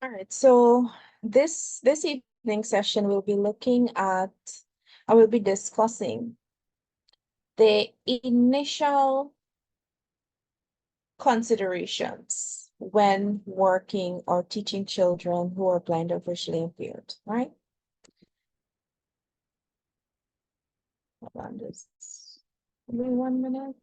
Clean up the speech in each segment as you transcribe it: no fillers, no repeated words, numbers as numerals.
All right, so this evening session we'll be looking at, I will be discussing the initial considerations when working or teaching children who are blind or visually impaired, right? Hold on, just give me 1 minute.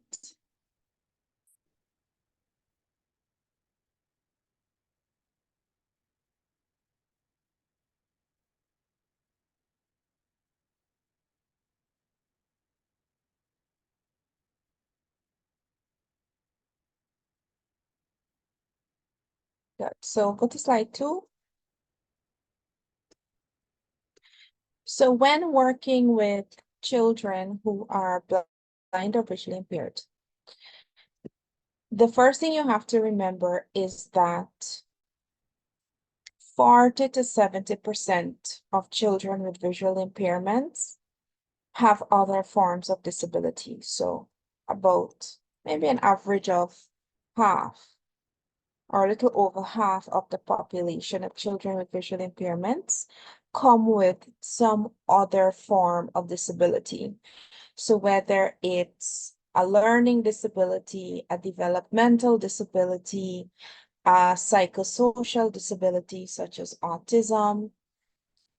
Good. So go to slide 2. So when working with children who are blind or visually impaired, the first thing you have to remember is that 40 to 70% of children with visual impairments have other forms of disability. So about maybe an average of half or a little over half of the population of children with visual impairments come with some other form of disability. So whether it's a learning disability, a developmental disability, a psychosocial disability such as autism,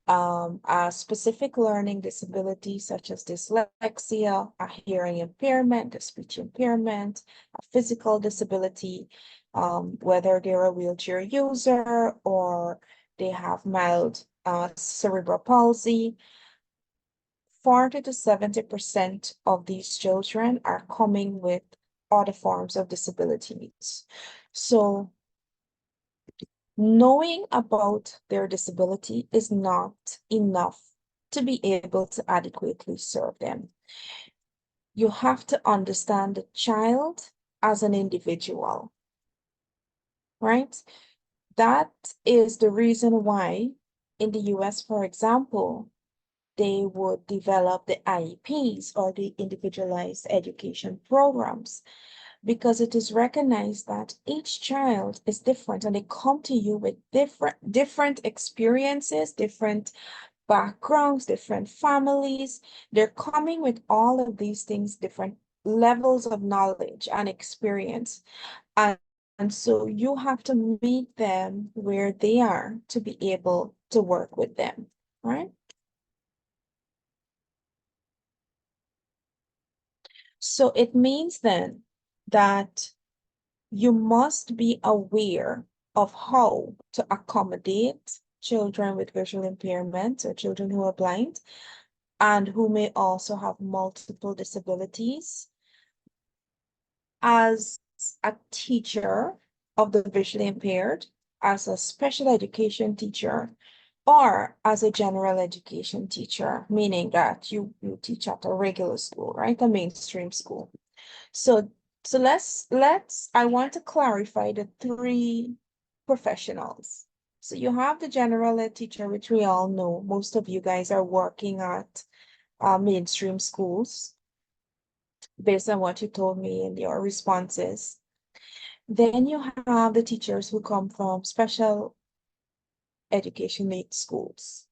a specific learning disability such as dyslexia, a hearing impairment, a speech impairment, a physical disability, whether they're a wheelchair user or they have mild cerebral palsy. 40 to 70% of these children are coming with other forms of disabilities. So knowing about their disability is not enough to be able to adequately serve them. You have to understand the child as an individual, right? That is the reason why in the US, for example, they would develop the IEPs or the individualized education programs, because it is recognized that each child is different and they come to you with different experiences, different backgrounds, different families. They're coming with all of these things, different levels of knowledge and experience. And, and so you have to meet them where they are to be able to work with them, right? So it means then that you must be aware of how to accommodate children with visual impairment or children who are blind and who may also have multiple disabilities. As a teacher of the visually impaired, as a special education teacher, or as a general education teacher, meaning that you teach at a regular school, right? A mainstream school. So let's I want to clarify the three professionals. So you have the general ed teacher, which we all know. Most of you guys are working at mainstream schools based on what you told me in your responses. Then you have the teachers who come from special education schools,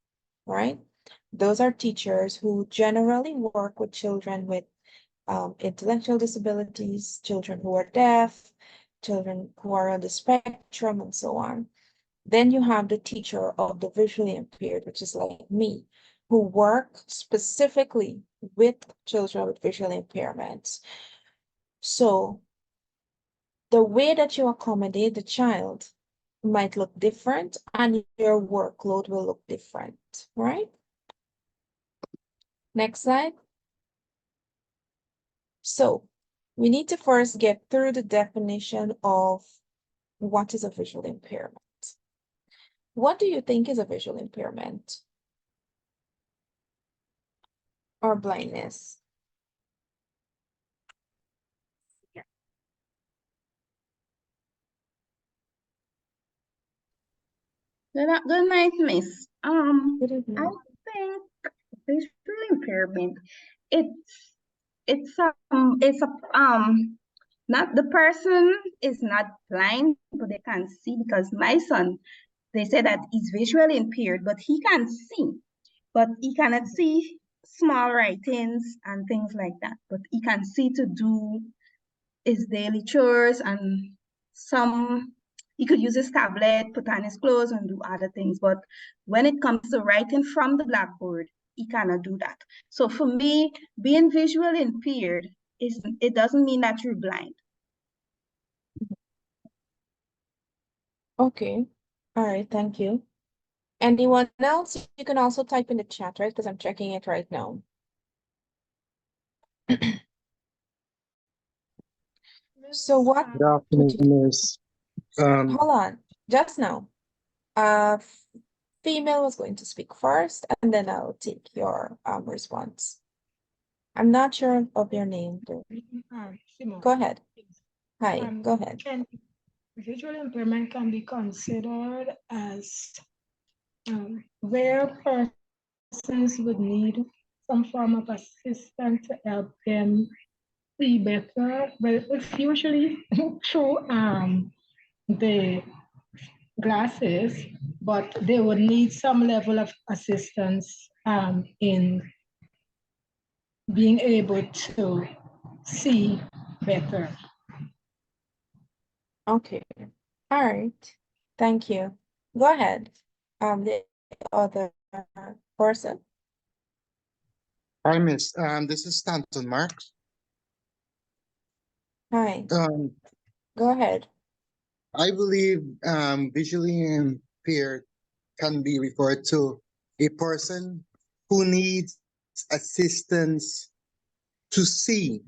right? Those are teachers who generally work with children with intellectual disabilities, children who are deaf, children who are on the spectrum, and so on. Then you have the teacher of the visually impaired, which is like me, who work specifically with children with visual impairments. So the way that you accommodate the child might look different and your workload will look different, right? Next slide. So we need to first get through the definition of what is a visual impairment. What do you think is a visual impairment or blindness? Good night, Miss. Good I evening. think visual impairment. It's not the person is not blind, but they can see because my son they say that he's visually impaired, but he can see, but he cannot see small writings and things like that. But he can see to do his daily chores, and some he could use his tablet, put on his clothes, and do other things. But when it comes to writing from the blackboard, he cannot do that. So for me, being visually impaired it doesn't mean that you're blind. Okay. All right, thank you. Anyone else? You can also type in the chat, right? Because I'm checking it right now. So what Good afternoon, Miss. hold on, just now. Female was going to speak first, and then I'll take your response. I'm not sure of your name, though. Go ahead. Hi, go ahead. Visual impairment can be considered as where persons would need some form of assistance to help them see better. Well, it's usually through the glasses, but they would need some level of assistance in being able to see better. Okay. All right. Thank you. Go ahead. The other person. Hi, Miss. This is Stanton Marks. Hi. Um, Go ahead. I believe visually impaired can be referred to a person who needs assistance to see.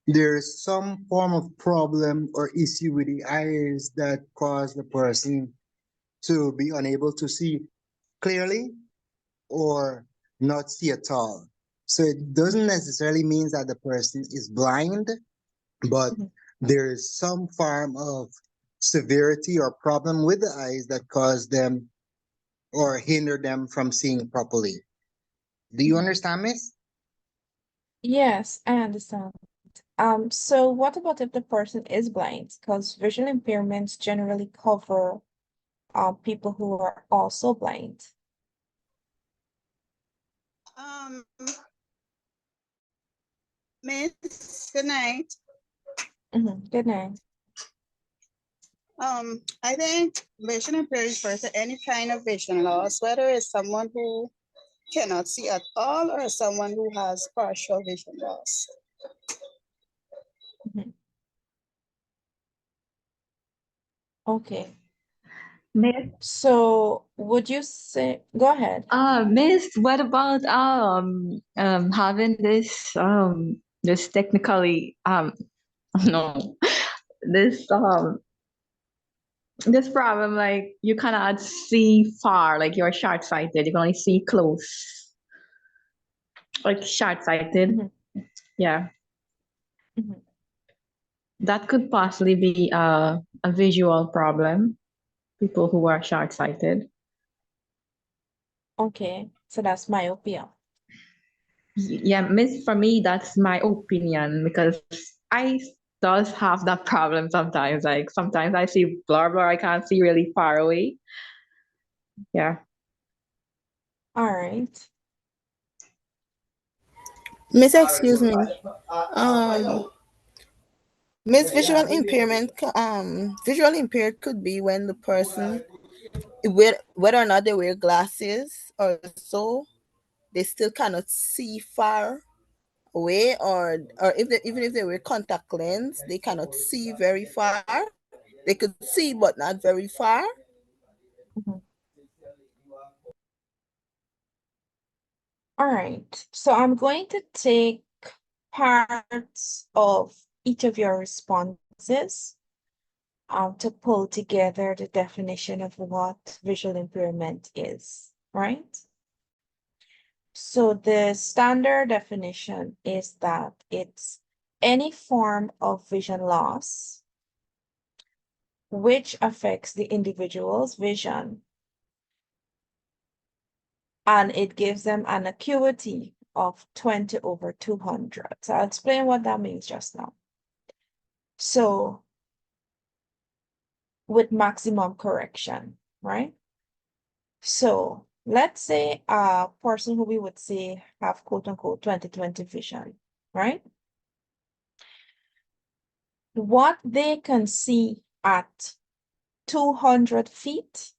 There's some form of problem or issue with the eyes that cause the person to be unable to see clearly or not see at all. So it doesn't necessarily mean that the person is blind, but Mhm. there is some form of severity or problem with the eyes that cause them or hinder them from seeing properly. Do you understand, Miss? Yes, I understand. So what about if the person is blind? Because visual impairments generally cover people who are also blind. Miss, good night. Good night. I think vision impairment refers to any kind of vision loss, whether it's someone who cannot see at all or someone who has partial vision loss. Mhm. Okay. Miss, So would you say, go ahead. Miss, what about having this technically no this this problem, like you cannot see far, like you're short sighted, you can only see close, like short sighted. Mhm. Yeah, Mhm. that could possibly be a visual problem. People who are short sighted. Okay, so that's myopia. Yeah, Miss, for me, that's my opinion because I does have that problem sometimes. Like sometimes I see blur blur, I can't see really far away. Yeah. All right. Miss, excuse me. Miss, visual impaired could be when the person, whether or not they wear glasses or so, they still cannot see far away, or if they, even if they wear contact lens, they cannot see very far. They could see, but not very far. Mhm. All right. So I'm going to take parts of each of your responses to pull together the definition of what visual impairment is, right? So the standard definition is that it's any form of vision loss which affects the individual's vision, and it gives them an acuity of 20/200. So I'll explain what that means just now. So with maximum correction. right? So let's say a person who we would say have quote unquote 20/20 vision, right? What they can see at 200 feet,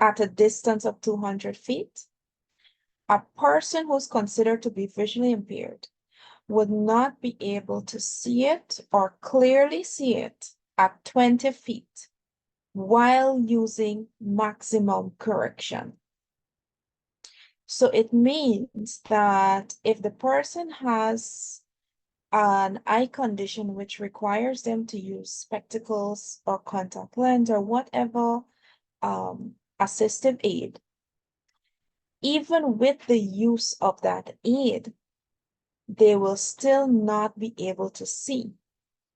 at a distance of 200 feet, a person who's considered to be visually impaired would not be able to see it or clearly see it at 20 feet while using maximum correction. So it means that if the person has an eye condition which requires them to use spectacles or contact lens or whatever assistive aid, even with the use of that aid, they will still not be able to see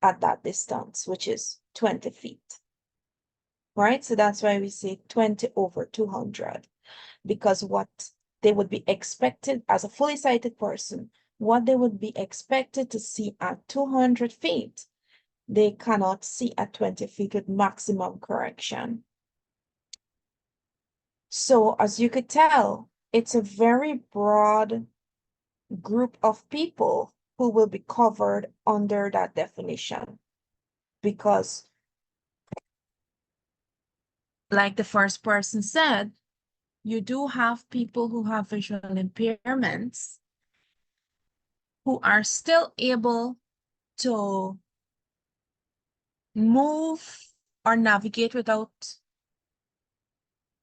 at that distance, which is 20 feet, right? So that's why we say 20 over 200, because what they would be expected as a fully sighted person, what they would be expected to see at 200 feet, they cannot see at 20 feet with maximum correction. So as you could tell, it's a very broad group of people who will be covered under that definition, because like the first person said, you do have people who have visual impairments who are still able to move or navigate without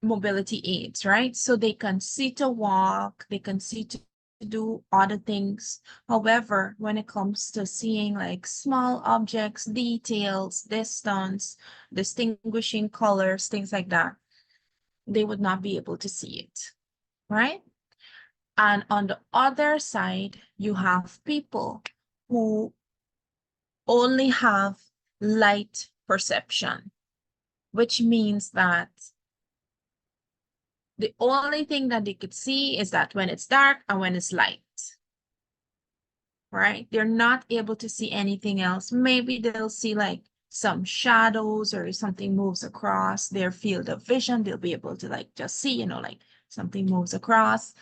mobility aids, right? So they can see to walk, they can see to do other things. However, when it comes to seeing like small objects, details, distance, distinguishing colors, things like that, they would not be able to see it, right? And on the other side, you have people who only have light perception, which means that the only thing that they could see is that when it's dark and when it's light, right? They're not able to see anything else. Maybe they'll see like some shadows, or if something moves across their field of vision, they'll be able to like just see, you know, like something moves across.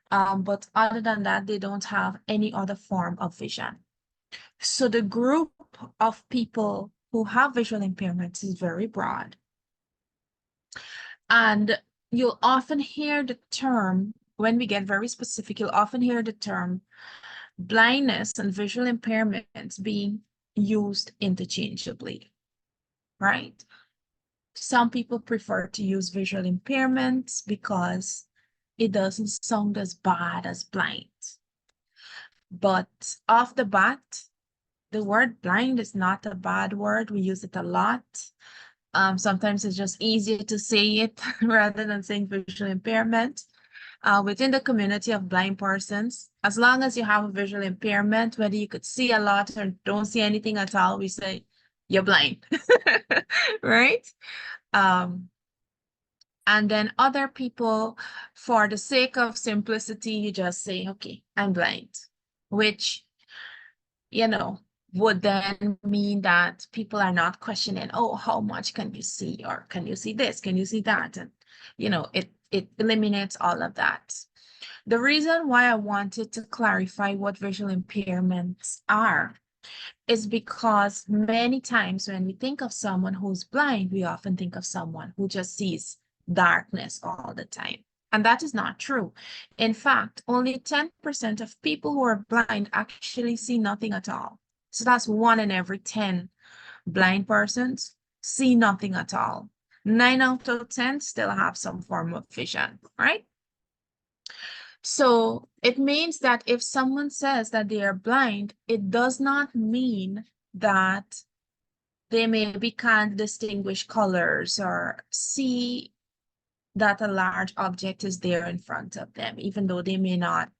But other than that, they don't have any other form of vision. So the group of people who have visual impairments is very broad. And you'll often hear the term, when we get very specific, you'll often hear the term blindness and visual impairments being used interchangeably, right? Some people prefer to use visual impairments because it doesn't sound as bad as blind. But off the bat, the word blind is not a bad word. We use it a lot. Sometimes it's just easier to say it rather than saying visual impairment. Within the community of blind persons, as long as you have a visual impairment, whether you could see a lot or don't see anything at all, we say you're blind, right? And then other people, for the sake of simplicity, you just say, okay, I'm blind, which, you know, would then mean that people are not questioning, oh, how much can you see? Or can you see this? Can you see that? And, you know, it eliminates all of that. The reason why I wanted to clarify what visual impairments are is because many times when we think of someone who's blind, we often think of someone who just sees darkness all the time. And that is not true. In fact, only 10% of people who are blind actually see nothing at all. So that's 1 in every 10 blind persons see nothing at all. 9 out of 10 still have some form of vision, right? So it means that if someone says that they are blind, it does not mean that they maybe can't distinguish colors or see that a large object is there in front of them, even though they may not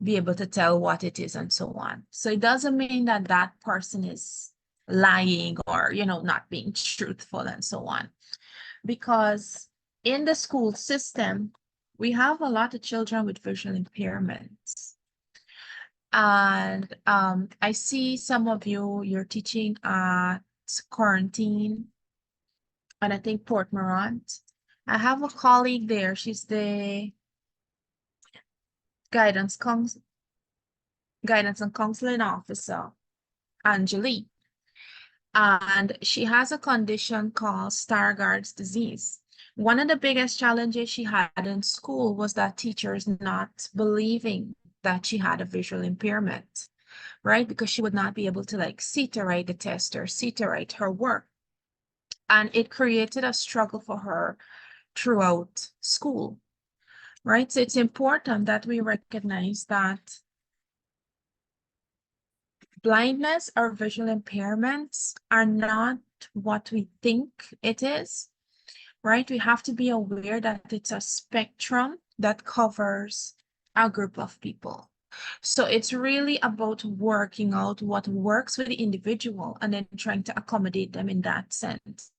be able to tell what it is and so on. So it doesn't mean that that person is lying or, you know, not being truthful and so on. Because in the school system, we have a lot of children with visual impairments. And I see some of you, you're teaching at Quarantine, and I think Port Morant. I have a colleague there. She's the guidance and counseling officer, Angelique. And she has a condition called Stargardt's disease. One of the biggest challenges she had in school was that teachers not believing that she had a visual impairment, right? Because she would not be able to like see to write the test or see to write her work. And it created a struggle for her throughout school, right? So it's important that we recognize that blindness or visual impairments are not what we think it is, right? We have to be aware that it's a spectrum that covers a group of people. So it's really about working out what works with the individual and then trying to accommodate them in that sense,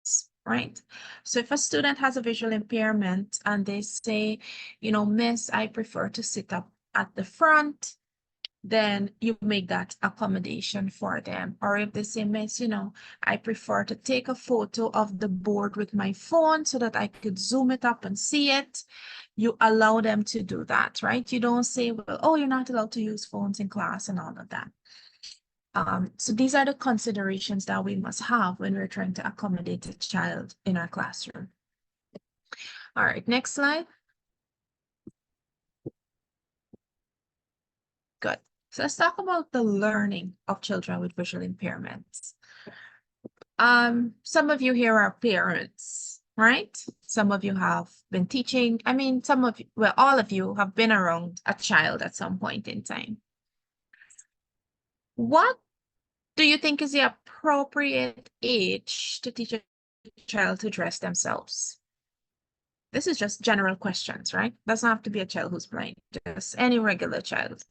right? So if a student has a visual impairment and they say, you know, Miss, I prefer to sit up at the front, then you make that accommodation for them. Or if they say, Miss, you know, I prefer to take a photo of the board with my phone so that I could zoom it up and see it, you allow them to do that, right? You don't say, well, oh, you're not allowed to use phones in class and all of that. So these are the considerations that we must have when we're trying to accommodate a child in our classroom. All right, next slide. Good. So let's talk about the learning of children with visual impairments. Some of you here are parents, right? Some of you have been teaching. I mean, some of you, well, all of you have been around a child at some point in time. What do you think is the appropriate age to teach a child to dress themselves? This is just general questions, right? Doesn't have to be a child who's blind, just any regular child.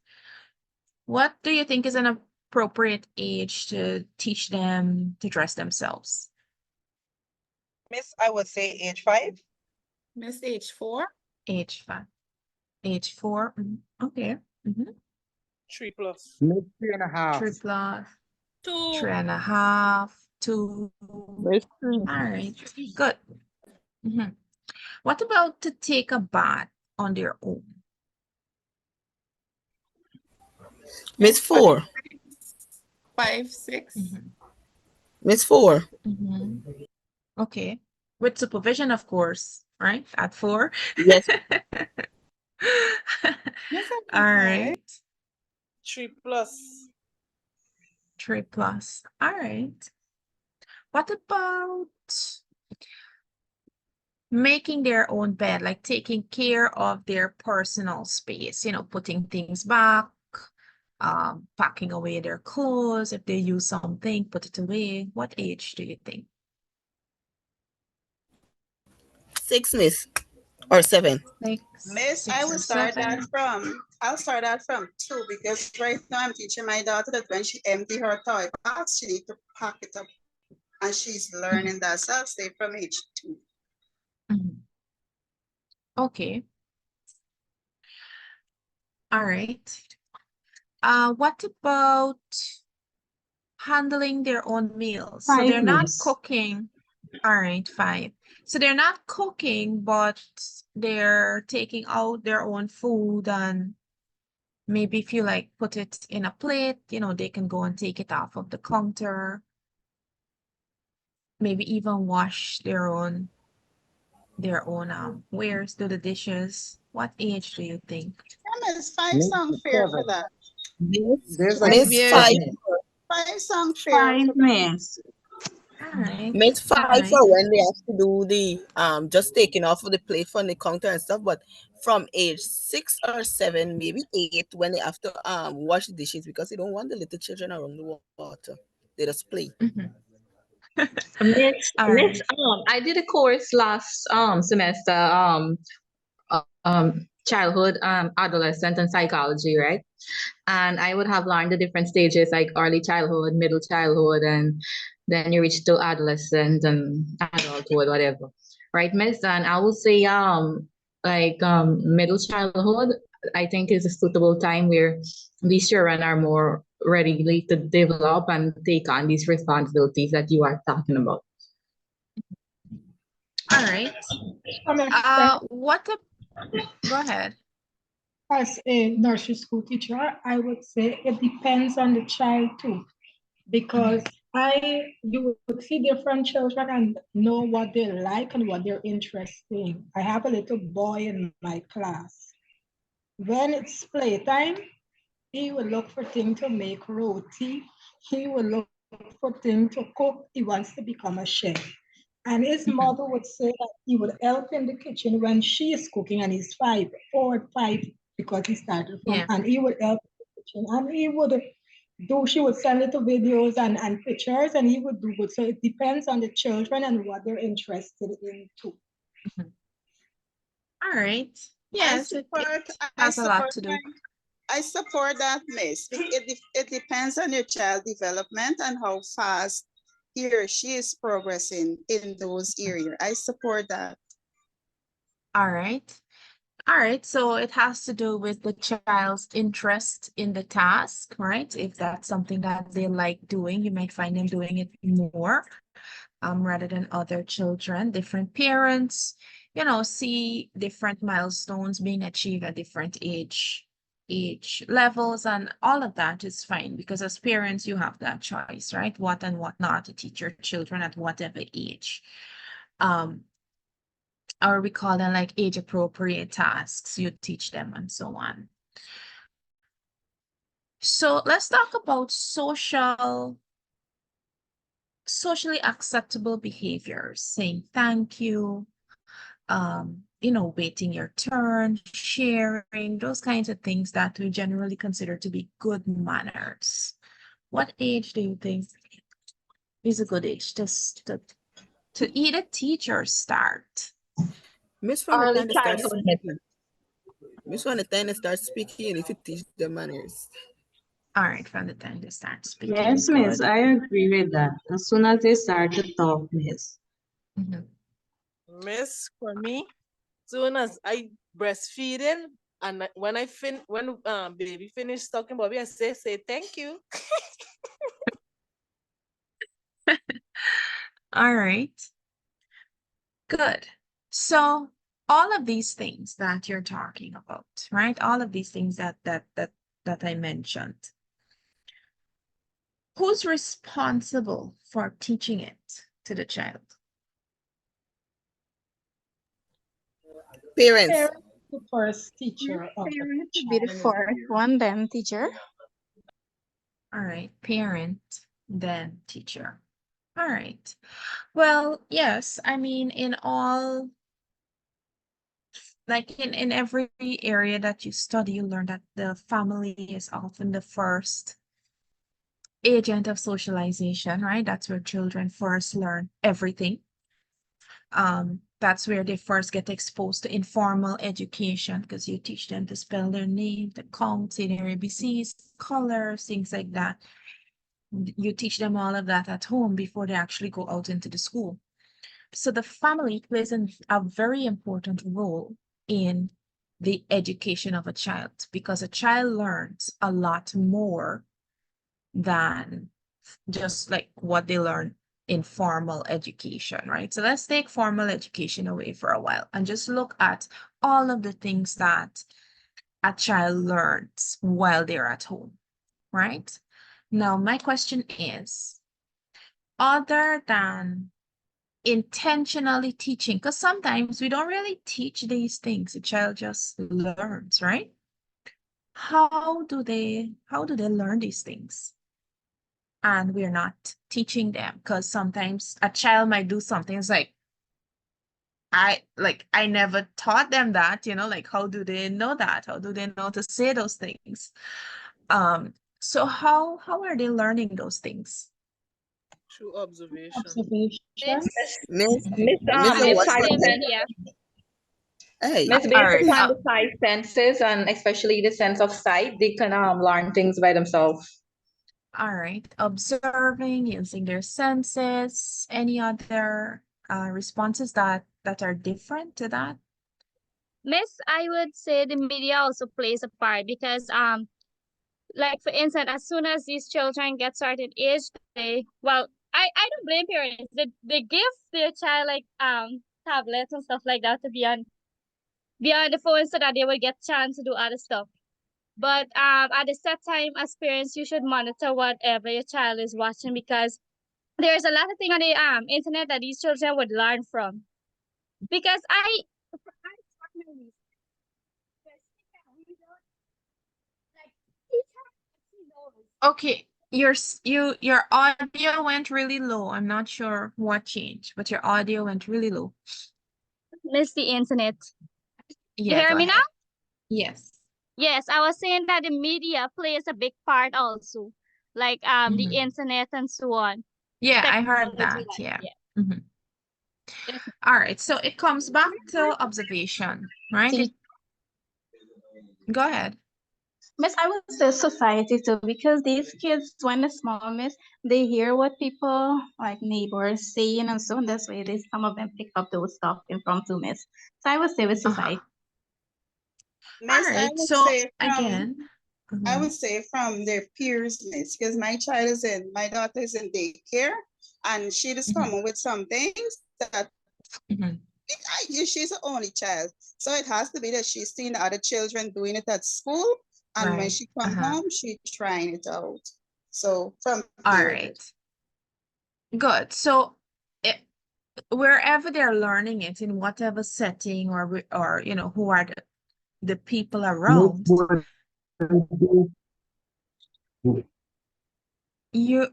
What do you think is an appropriate age to teach them to dress themselves? Miss, I would say age 5. Miss age 4. Age 5. Age 4. Okay. 3+. Maybe 3.5. 3 plus. 2. 3.5. 2. Miss All right. Good. What about to take a bath on their own? Miss 4. 5, 6. Miss 4. Okay. With supervision, of course, right? At 4. Yes. Yes, All right. 3+. 3 plus. All right. What about making their own bed, like taking care of their personal space, you know, putting things back, packing away their clothes. If they use something, put it away. What age do you think? 6, Miss. Or 7. Miss, I will start that from, I'll start that from 2, because right now I'm teaching my daughter that when she empty her toy box, she need to pack it up. And she's learning that, so I'll say from age 2. Okay. All right. What about handling their own meals? So 5, they're not Miss. cooking. All right, 5. So they're not cooking, but they're taking out their own food, and maybe if you like put it in a plate, you know, they can go and take it off of the counter. Maybe even wash their own wares, do the dishes. What age do you think? Miss, 5 sound fair for that. There's like Miss 5. 5 sound fair. 5, Miss. All right. Miss 5 all right. for when they have to do the just taking off of the plate from the counter and stuff, but from age 6 or 7, maybe 8, when they have to wash the dishes, because they don't want the little children around the water. They just play. Miss, All right. I did a course last semester, childhood, adolescent, and psychology, right? And I would have learned the different stages, like early childhood, middle childhood, and then you reach to adolescent and adulthood, whatever, right, Miss? And I will say, middle childhood, I think is a suitable time where these children are more ready to develop and take on these responsibilities that you are talking about. All All right. Some extent, Go ahead. as a nursery school teacher, I would say it depends on the child too, because you would see different children and know what they like and what they're interested in. I have a little boy in my class. When it's playtime, he will look for things to make roti. He will look for things to cook. He wants to become a chef. And his mother would say that he would help in the kitchen when she is cooking, and he's 5, 4 or 5, because he started from, Yeah. and he would help in the kitchen, and she would send little videos and pictures, and he would do good. So it depends on the children and what they're interested in too. All right. Yes, it I has a lot support to do. I support that, Miss. It depends on your child development and how fast he or she is progressing in those areas. I support that. All right. All right. So it has to do with the child's interest in the task, right? If that's something that they like doing, you might find them doing it more rather than other children. Different parents, see different milestones being achieved at different age levels, and all of that is fine, because as parents you have that choice, right? What and what not to teach your children at whatever age. Or we call them like age appropriate tasks you teach them, and so on. So let's talk about socially acceptable behaviors, saying thank you, waiting your turn, sharing, those kinds of things that we generally consider to be good manners. What age do you think is a good age to either teach or start? Miss from the Early time they start childhood. speaking. Miss from the time they start speaking, if you teach them manners. All right, from the time they start speaking. Yes, miss, Good. I agree with that. As soon as they start to talk, miss. Miss, for me, soon as I breastfeeding, and when baby finish talking Bobby, I say thank you. All right. Good. So all of these things that you're talking about, right? All of these things that I mentioned. Who's responsible for teaching it to the child? Parents. Parents, the first teacher of the Parents should be the child. first one, then teacher. All right, parent, then teacher. All right. Well, yes, I mean, in all, like in every area that you study, you learn that the family is often the first agent of socialization, right? That's where children first learn everything. That's where they first get exposed to informal education, because you teach them to spell their name, to count, say their ABCs, colors, things like that. You teach them all of that at home before they actually go out into the school. So the family plays a very important role in the education of a child, because a child learns a lot more than just like what they learn in formal education, right? So let's take formal education away for a while and just look at all of the things that a child learns while they're at home, right? Now, my question is, other than intentionally teaching, because sometimes we don't really teach these things, the child just learns, right? How do they learn these things? And we're not teaching them, because sometimes a child might do something. It's like, I never taught them that, like, how do they know that? How do they know to say those things? So how are they learning those things? Through observation. Miss, Miss what's five the sense. Yeah. Hey, Miss, based All right. upon the five senses, and especially the sense of sight, they can learn things by themselves. All right. Observing, using their senses. Any other responses that are different to that? Miss, I would say the media also plays a part, because like for instance, as soon as these children get started age, I don't blame parents. They give their child like tablets and stuff like that to be on the phone so that they will get chance to do other stuff. But at the set time as parents, you should monitor whatever your child is watching because there's a lot of things on the internet that these children would learn from. Because I taught my niece, because she can read out, like, she knows. Okay, your audio went really low. I'm not sure what changed, but your audio went really low. Miss the internet. You Yeah, hear go me now? ahead. Yes. Yes, I was saying that the media plays a big part also, like the Mhm. internet and so on. Yeah, I heard Technology, that. like, Yeah. yeah. Mhm. Yes. All right, so it comes back to observation, right? Go ahead. Miss, I would say society too, because these kids, when they're small, miss, they hear what people like neighbors saying and so on. That's why they some of them pick up those stuff impromptu, miss. So I would say with society. All Miss, right, so again, I mhm, would say from their peers, miss, because my daughter is in daycare, and she is mhm, coming with some things that mhm. she's the only child. So it has to be that she's seen the other children doing it at school, and when Right. she come home, she's trying it out. So from All peers. right. Good. So it, wherever they're learning it, in whatever setting or who are the people around,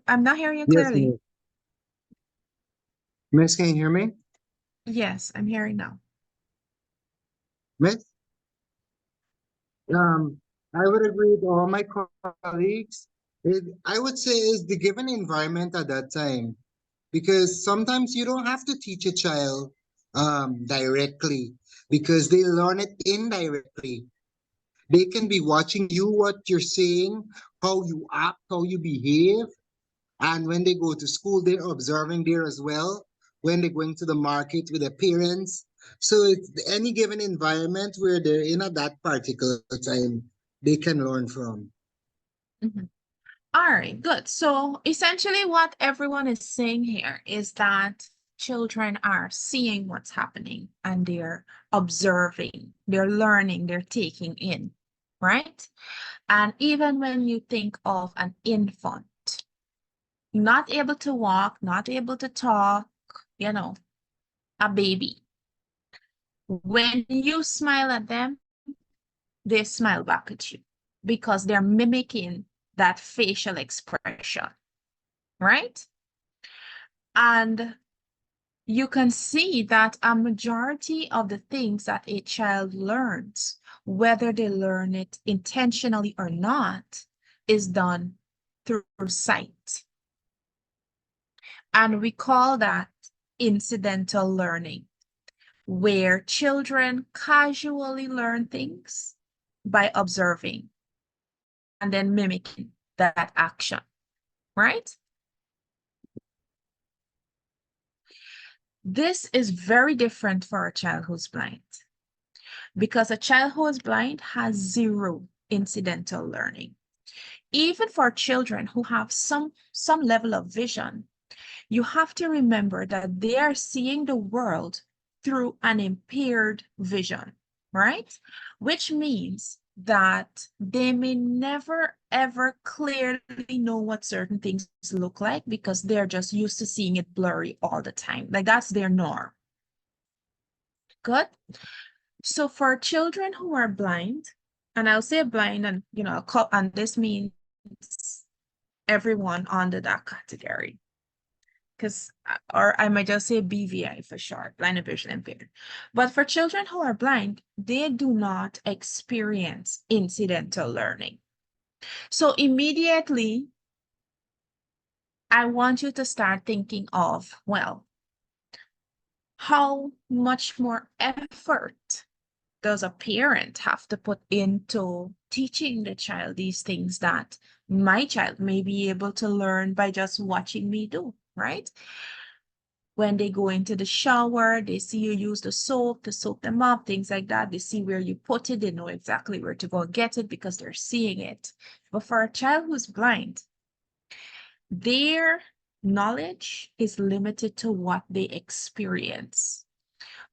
I'm not hearing you Yes, clearly. Miss, can you hear me? Yes, I'm hearing now. Miss? I would agree with all my colleagues. I would say is the given environment at that time, because sometimes you don't have to teach a child directly because they learn it indirectly. They can be watching you, what you're saying, how you act, how you behave. And when they go to school, they're observing there as well. When they're going to the market with their parents. So it's any given environment where they're in at that particular time, they can learn from. Mhm. All right, good. So essentially what everyone is saying here is that children are seeing what's happening and they're observing, they're learning, they're taking in, right? And even when you think of an infant, not able to walk, not able to talk, a baby, when you smile at them, they smile back at you because they're mimicking that facial expression, right? And you can see that a majority of the things that a child learns, whether they learn it intentionally or not, is done through sight. And we call that incidental learning, where children casually learn things by observing and then mimicking that action, right? This is very different for a child who's blind because a child who is blind has zero incidental learning. Even for children who have some level of vision, you have to remember that they are seeing the world through an impaired vision, right? Which means that they may never ever clearly know what certain things look like because they're just used to seeing it blurry all the time. Like that's their norm. Good. So for children who are blind, and I'll say blind and and this means everyone under that category. Because, or I might just say BVI for short, blind and visually impaired. But for children who are blind, they do not experience incidental learning. So immediately, I want you to start thinking of, well, how much more effort does a parent have to put into teaching the child these things that my child may be able to learn by just watching me do, right? When they go into the shower, they see you use the soap to soap them up, things like that. They see where you put it. They know exactly where to go get it because they're seeing it. But for a child who's blind, their knowledge is limited to what they experience.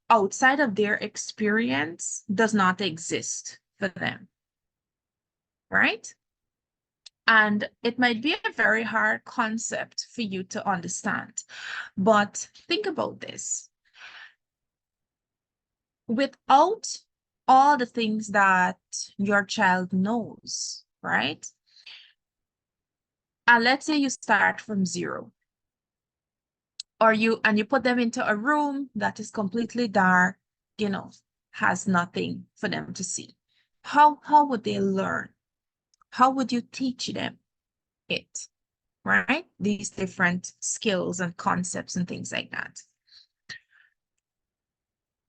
outside of their experience does not exist for them, right? And it might be a very hard concept for you to understand, but think about this. Without all the things that your child knows, right? And let's say you start from zero, or you put them into a room that is completely dark, you know, has nothing for them to see. How would they learn? How would you teach them it, right? These different skills and concepts and things like that.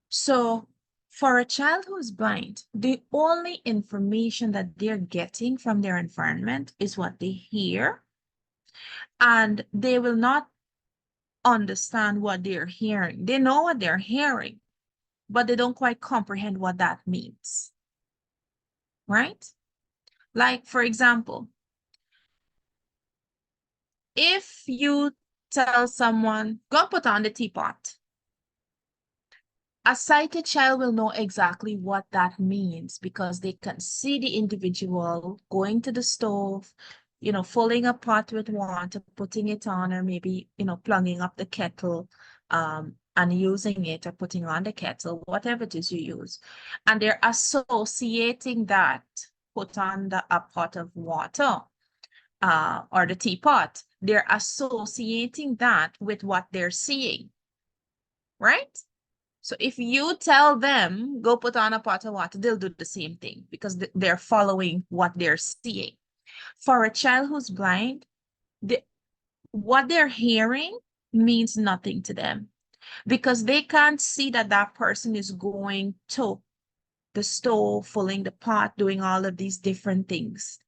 So for a child who's blind, the only information that they're getting from their environment is what they hear, and they will not understand what they're hearing. They know what they're hearing, but they don't quite comprehend what that means, right? Like, for example, if you tell someone, go put on the teapot, a sighted child will know exactly what that means because they can see the individual going to the stove, you know, filling a pot with water, putting it on, or maybe, you know, plugging up the kettle, and using it, or putting on the kettle, whatever it is you use. And they're associating that, put on a pot of water, or the teapot, they're associating that with what they're seeing, right? So if you tell them, go put on a pot of water, they'll do the same thing because they're following what they're seeing. For a child who's blind, what they're hearing means nothing to them because they can't see that that person is going to the stove, filling the pot, doing all of these different things.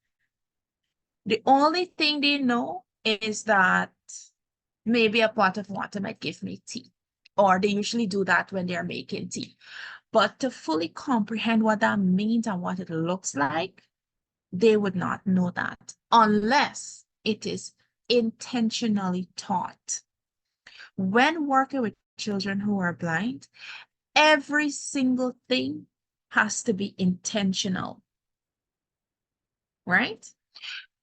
The only thing they know is that maybe a pot of water might give me tea, or they usually do that when they're making tea. But to fully comprehend what that means and what it looks like, they would not know that unless it is intentionally taught. When working with children who are blind, every single thing has to be intentional, right?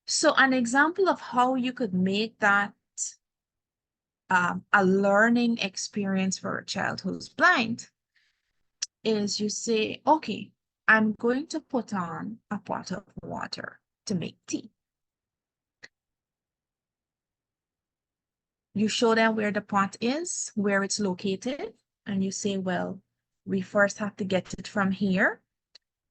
So an example of how you could make that a learning experience for a child who's blind is you say, okay, I'm going to put on a pot of water to make tea. You show them where the pot is, where it's located, and you say, well, we first have to get it from here,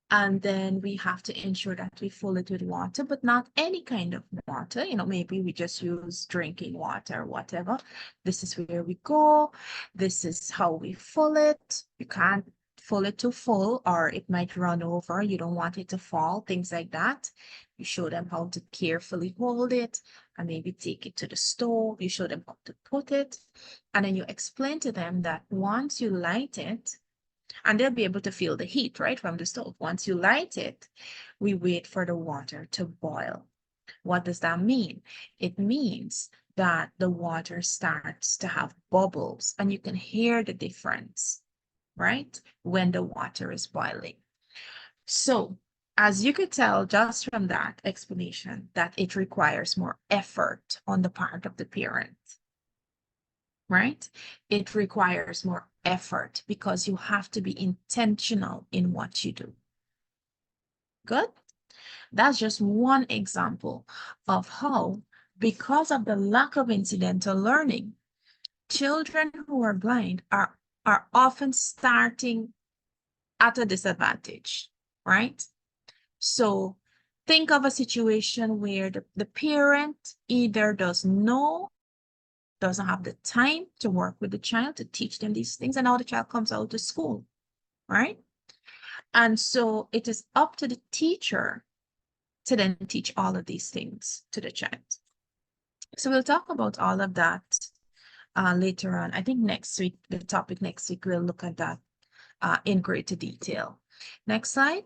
and then we have to ensure that we fill it with water, but not any kind of water. You know, maybe we just use drinking water or whatever. This is where we go. This is how we fill it. You can't fill it too full or it might run over. You don't want it to fall, things like that. You show them how to carefully hold it and maybe take it to the stove. You show them how to put it. And then you explain to them that once you light it, and they'll be able to feel the heat, right, from the stove. Once you light it, we wait for the water to boil. What does that mean? It means that the water starts to have bubbles and you can hear the difference, right, when the water is boiling. So as you could tell just from that explanation that it requires more effort on the part of the parent, right? It requires more effort because you have to be intentional in what you do. Good? That's just one example of how, because of the lack of incidental learning, children who are blind are often starting at a disadvantage, right? So think of a situation where the parent either doesn't have the time to work with the child to teach them these things, and now the child comes out to school, right? And so it is up to the teacher to then teach all of these things to the child. So we'll talk about all of that later on. I think next week, the topic next week, we'll look at that in greater detail. Next slide.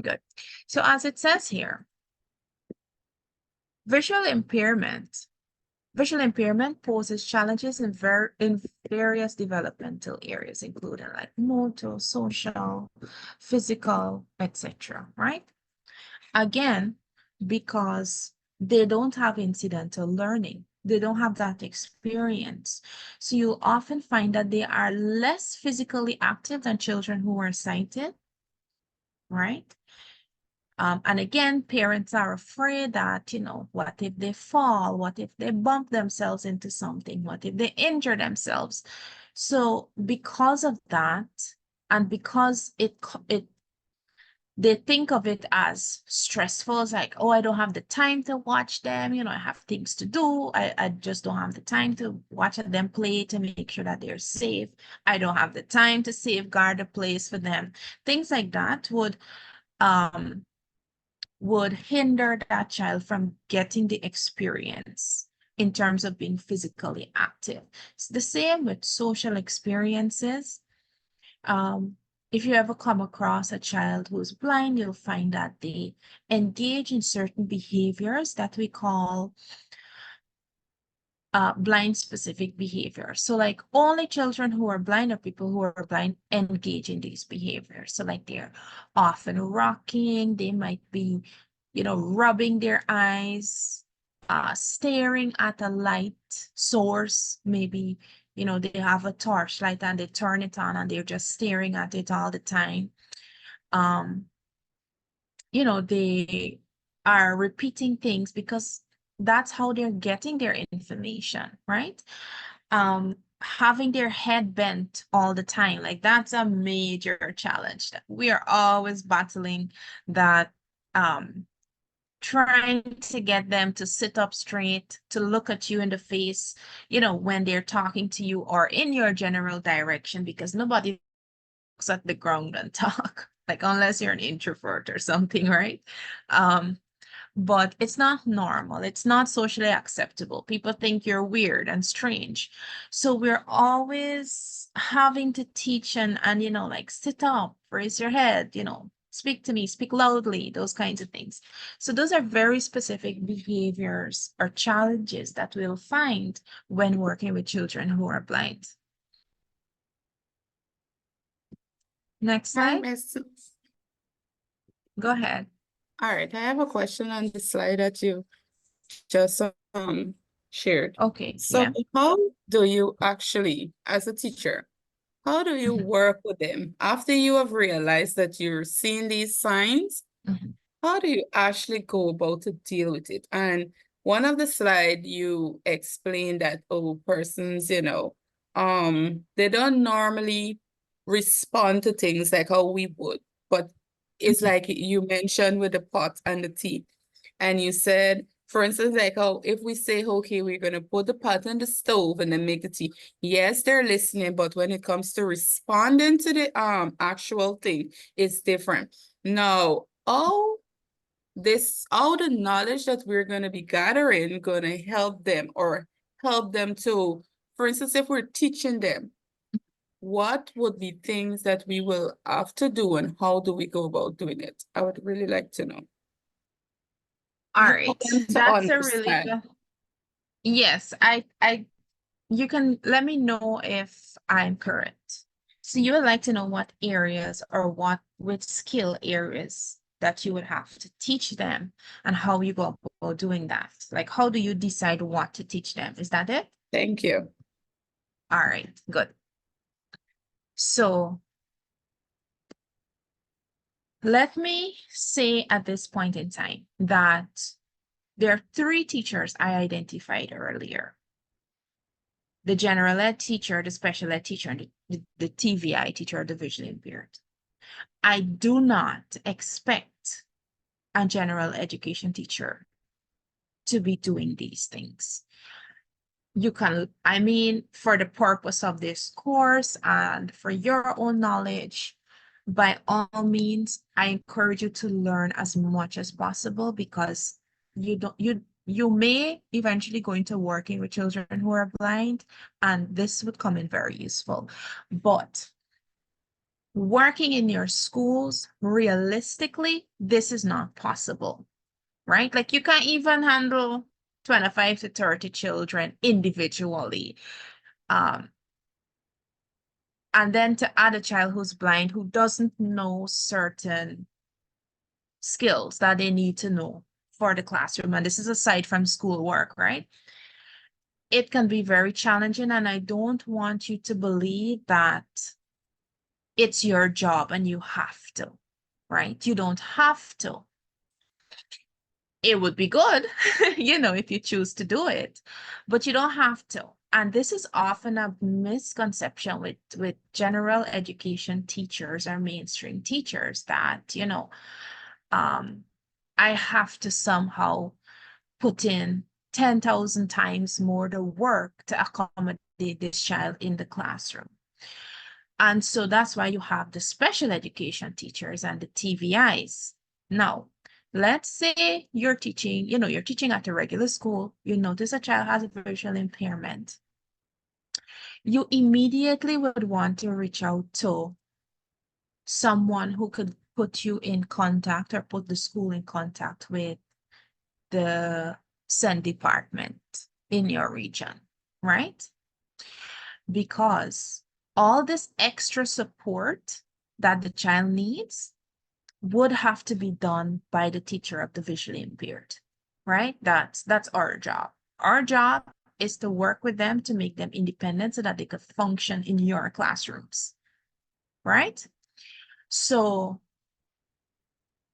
Good. So as it says here, visual impairment, Visual impairment poses challenges in various developmental areas, including like motor, social, physical, etc. Right? Again, because they don't have incidental learning. They don't have that experience. So you often find that they are less physically active than children who are sighted, right? And again, parents are afraid that, what if they fall? What if they bump themselves into something? What if they injure themselves? So because of that, and because they think of it as stressful. It's like, oh, I don't have the time to watch them. I have things to do. I just don't have the time to watch them play to make sure that they're safe. I don't have the time to safeguard a place for them. Things like that would hinder that child from getting the experience in terms of being physically active. It's the same with social experiences. If you ever come across a child who's blind, you'll find that they engage in certain behaviors that we call blind specific behavior. So like only children who are blind or people who are blind engage in these behaviors. So like they're often rocking, they might be, rubbing their eyes, staring at a light source. Maybe, they have a torchlight and they turn it on and they're just staring at it all the time. They are repeating things because that's how they're getting their information, right? Having their head bent all the time, like that's a major challenge that we are always battling, that trying to get them to sit up straight, to look at you in the face, when they're talking to you or in your general direction, because nobody looks at the ground and talk, like unless you're an introvert or something, right? But it's not normal. It's not socially acceptable. People think you're weird and strange. So we're always having to teach and like sit up, raise your head, speak to me, speak loudly, those kinds of things. So those are very specific behaviors or challenges that we'll find when working with children who are blind. Next Hi, slide. Miss. Go ahead. All right, I have a question on the slide that you just shared. Okay, So yeah. how do you actually, as a teacher, how do you work with them after you have realized that you're seeing these signs? How do you actually go about to deal with it? And one of the slide you explained that, persons, they don't normally respond to things like how we would, but it's like you mentioned with the pot and the tea. And you said, for instance, like how if we say, okay, we're gonna put the pot on the stove and then make the tea. Yes, they're listening, but when it comes to responding to the actual thing, it's different. Now, all the knowledge that we're gonna be gathering gonna help them to, for instance, if we're teaching them, what would be things that we will have to do and how do we go about doing it? I would really like to know. All Help right, them to that's a really understand. good. Yes, you can let me know if I'm correct. So you would like to know what areas or which skill areas that you would have to teach them and how you go about doing that. Like, how do you decide what to teach them? Is that it? Thank you. All right, good. So let me say at this point in time that there are 3 teachers I identified earlier: the general ed teacher, the special ed teacher, and the TVI teacher, the visually impaired. I do not expect a general education teacher to be doing these things. You can, for the purpose of this course and for your own knowledge, by all means, I encourage you to learn as much as possible, because you may eventually go into working with children who are blind, and this would come in very useful. But working in your schools, realistically, this is not possible, right? Like you can't even handle 25 to 30 children individually. And then to add a child who's blind, who doesn't know certain skills that they need to know for the classroom. And this is aside from schoolwork, right? It can be very challenging. And I don't want you to believe that it's your job and you have to, right? You don't have to. It would be good, you know, if you choose to do it, but you don't have to. And this is often a misconception with general education teachers or mainstream teachers that, you know, I have to somehow put in 10,000 times more the work to accommodate this child in the classroom. And so that's why you have the special education teachers and the TVIs. Now, let's say you're teaching, you know, you're teaching at a regular school, you notice a child has a visual impairment. You immediately would want to reach out to someone who could put you in contact or put the school in contact with the SEND department in your region, right? Because all this extra support that the child needs would have to be done by the teacher of the visually impaired, right? That's our job. Our job is to work with them to make them independent so that they could function in your classrooms, right? So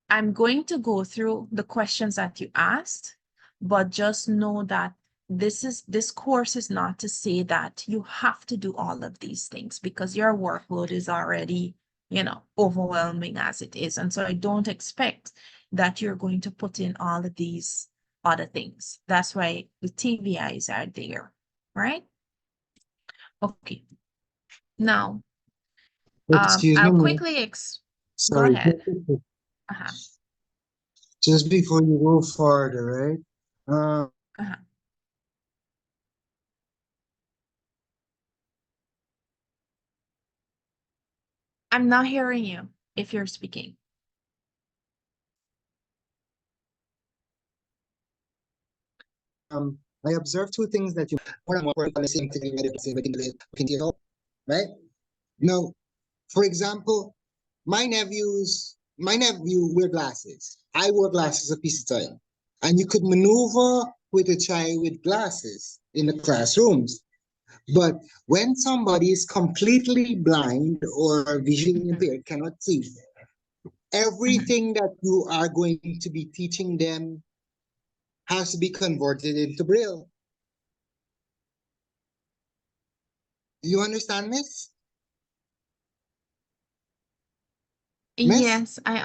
I'm going to go through the questions that you asked, but just know that this course is not to say that you have to do all of these things because your workload is already, you know, overwhelming as it is. And so I don't expect that you're going to put in all of these other things. That's why the TVIs are there, right? Okay. Now, Excuse me, I'll ma'am. quickly go Sorry. ahead. Uh-huh. Just before you go further, right? Uh-huh. I'm not hearing you if you're speaking. I observed two things that you right? Now, for example, my nephew wear glasses. I wore glasses a piece of time. And you could maneuver with a child with glasses in the classrooms. But when somebody is completely blind or visually impaired, cannot see, everything that you are going to be teaching them has to be converted into Braille. You understand, Miss? Miss? Yes, I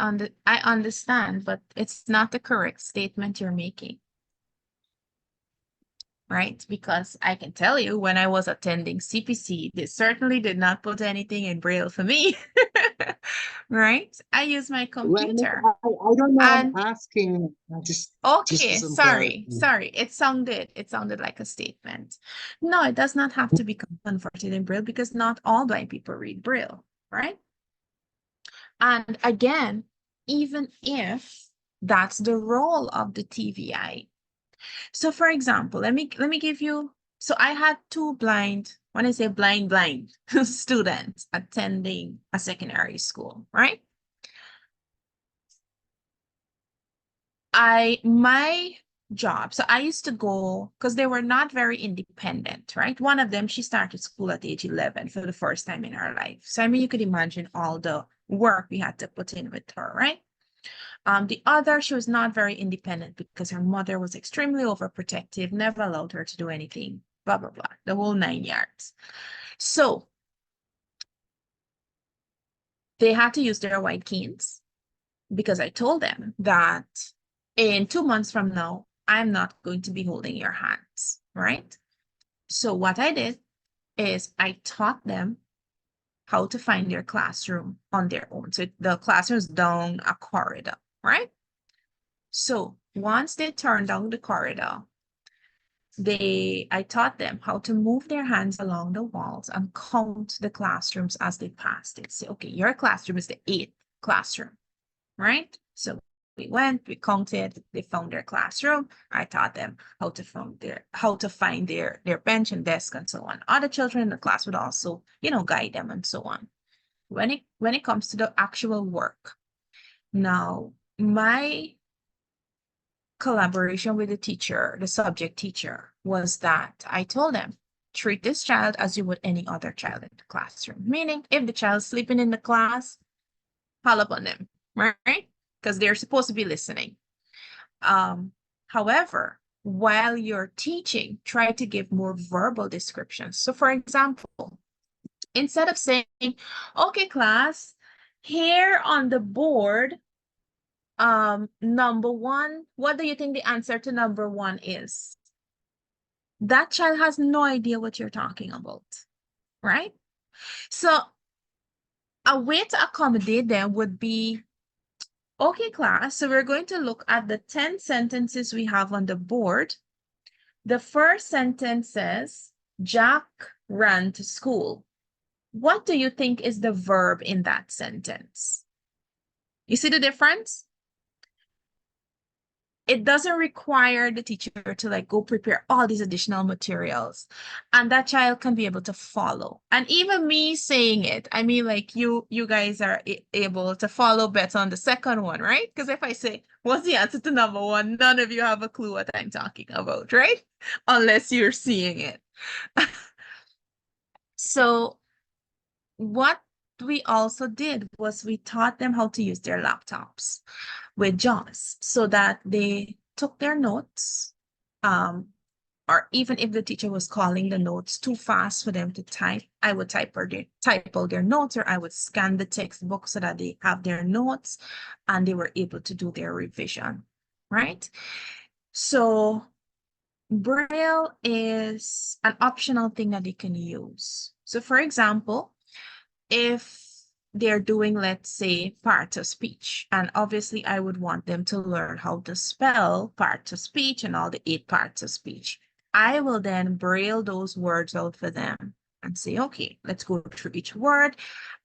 understand, but it's not the correct statement you're making. Right? Because I can tell you when I was attending CPC, they certainly did not put anything in Braille for me. Right? I use my computer. I don't know. And I'm asking just for okay, some sorry. clarity. It sounded like a statement. No, it does not have to be converted in Braille because not all blind people read Braille, right? And again, even if that's the role of the TVI. So for example, let me give you, so I had two blind, when I say blind students attending a secondary school, right? My job, so I used to go, because they were not very independent, right? One of them, she started school at age 11 for the first time in her life. So I mean, you could imagine all the work we had to put in with her, right? The other, she was not very independent because her mother was extremely overprotective, never allowed her to do anything, blah, blah, blah, the whole 9 yards. So they had to use their white canes because I told them that in 2 months from now, I'm not going to be holding your hands, right? So what I did is I taught them how to find their classroom on their own. So the classroom is down a corridor, right? So once they turned down the corridor, I taught them how to move their hands along the walls and count the classrooms as they passed it. Say, okay, your classroom is the 8th classroom, right? So went, we counted, they found their classroom. I taught them how to find their bench and desk and so on. Other children in the class would also, guide them and so on. When it comes to the actual work, now my collaboration with the teacher, the subject teacher, was that I told them, treat this child as you would any other child in the classroom. Meaning, if the child's sleeping in the class, call upon them, right? Because they're supposed to be listening. However, while you're teaching, try to give more verbal descriptions. So for example, instead of saying, okay, class, here on the board, number one, what do you think the answer to number one is? That child has no idea what you're talking about, right? So a way to accommodate them would be, okay, class, so we're going to look at the 10 sentences we have on the board. The first sentence says, Jack ran to school. What do you think is the verb in that sentence? You see the difference? It doesn't require the teacher to go prepare all these additional materials, and that child can be able to follow. And even me saying it, I mean, you guys are able to follow better on the second one, right? Because if I say, what's the answer to number one? None of you have a clue what I'm talking about, right? Unless you're seeing it. So what we also did was we taught them how to use their laptops with JAWS so that they took their notes, or even if the teacher was calling the notes too fast for them to type, I would type out their notes, or I would scan the textbook so that they have their notes and they were able to do their revision, right? So Braille is an optional thing that they can use. So for example, if they're doing, let's say, part of speech, and obviously I would want them to learn how to spell part of speech and all the 8 parts of speech. I will then braille those words out for them and say, okay, let's go through each word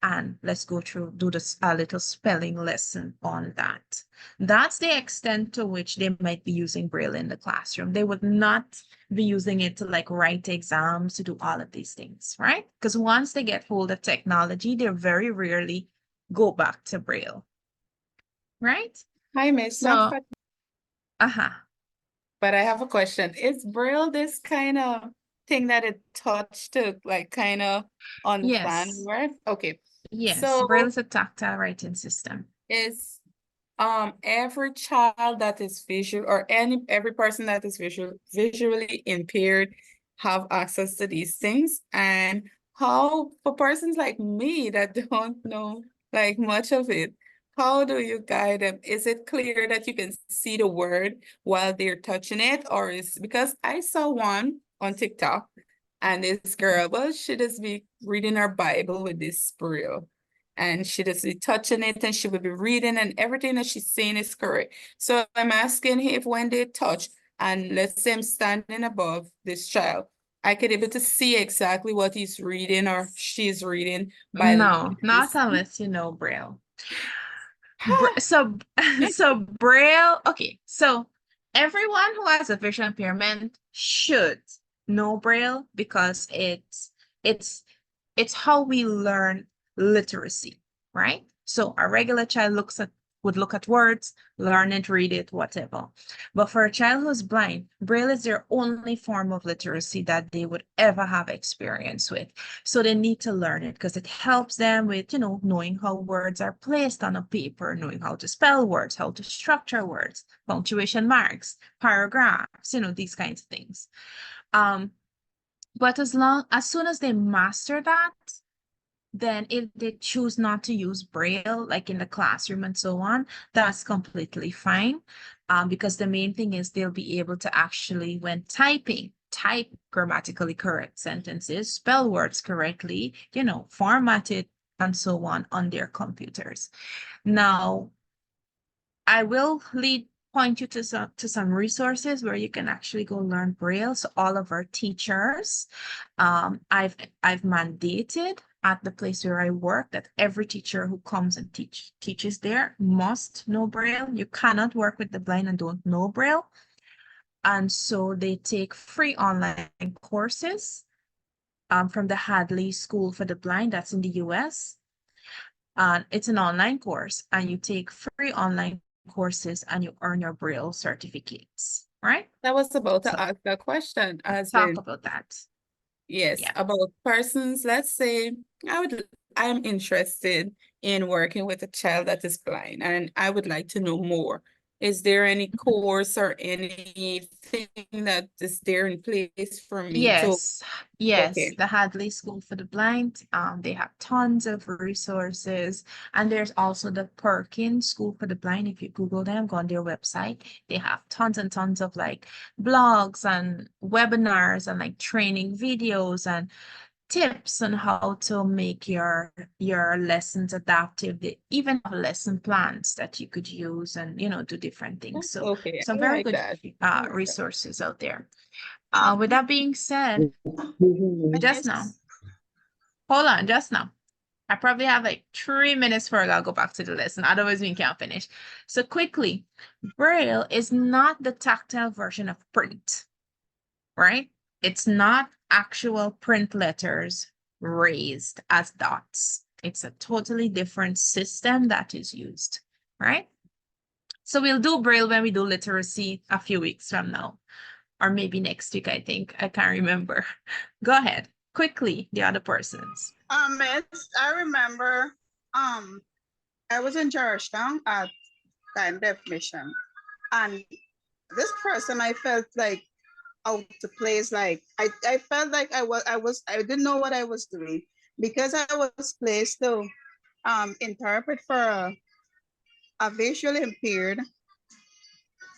and let's go through, do a little spelling lesson on that. That's the extent to which they might be using Braille in the classroom. They would not be using it to write exams, to do all of these things, right? Because once they get hold of technology, they very rarely go back to Braille, right? Hi, Miss. So, But I have a question. Is Braille this kind of thing that it touch to kind of understand yes. words? Okay. Yes, So Braille is a tactile writing system. is every child that is visual, or every person that is visually impaired, have access to these things? And how, for persons like me that don't know much of it, how do you guide them? Is it clear that you can see the word while they're touching it? Or because I saw one on TikTok, and this girl, well, she just be reading her Bible with this Braille, and she just be touching it and she would be reading, and everything that she's saying is correct. So I'm asking if when they touch, and let's say I'm standing above this child, I could able to see exactly what he's reading or she's reading by No, not unless you know Braille. So Braille, okay, so everyone who has a visual impairment should know Braille, because it's how we learn literacy, right? So a regular child would look at words, learn it, read it, whatever. But for a child who's blind, Braille is their only form of literacy that they would ever have experience with. So they need to learn it because it helps them with, knowing how words are placed on a paper, knowing how to spell words, how to structure words, punctuation marks, paragraphs, these kinds of things. But as soon as they master that, then if they choose not to use Braille, like in the classroom and so on, that's completely fine. Because the main thing is they'll be able to actually, when typing, type grammatically correct sentences, spell words correctly, format it and so on their computers. Now, I will point you to some resources where you can actually go learn Braille. So all of our teachers, I've mandated at the place where I work that every teacher who comes and teaches there must know Braille. You cannot work with the blind and don't know Braille. And so they take free online courses from the Hadley School for the Blind, that's in the US. And it's an online course, and you take free online courses and you earn your Braille certificates, right? I was about So to ask a question, as talk in, about that. yes, Yeah. about persons. Let's say I'm interested in working with a child that is blind, and I would like to know more. Is there any course or anything that is there in place for me to? Yes, Okay. the Hadley School for the Blind. They have tons of resources, and there's also the Perkins School for the Blind. If you Google them, go on their website, they have tons and tons of like blogs and webinars and like training videos and tips on how to make your lessons adaptive. They even have lesson plans that you could use and do different things. So Okay, some I very like good that. I like that. resources out there. With that being said, just now, hold on, just now. I probably have like 3 minutes before I'll go back to the lesson. Otherwise, we can't finish. So quickly, Braille is not the tactile version of print, right? It's not actual print letters raised as dots. It's a totally different system that is used, right? So we'll do Braille when we do literacy a few weeks from now, or maybe next week, I think. I can't remember. Go ahead. Quickly, the other persons. I remember I was in Georgetown at time definition, and this person I felt like out to place. Like I felt like I didn't know what I was doing because I was placed to interpret for a visually impaired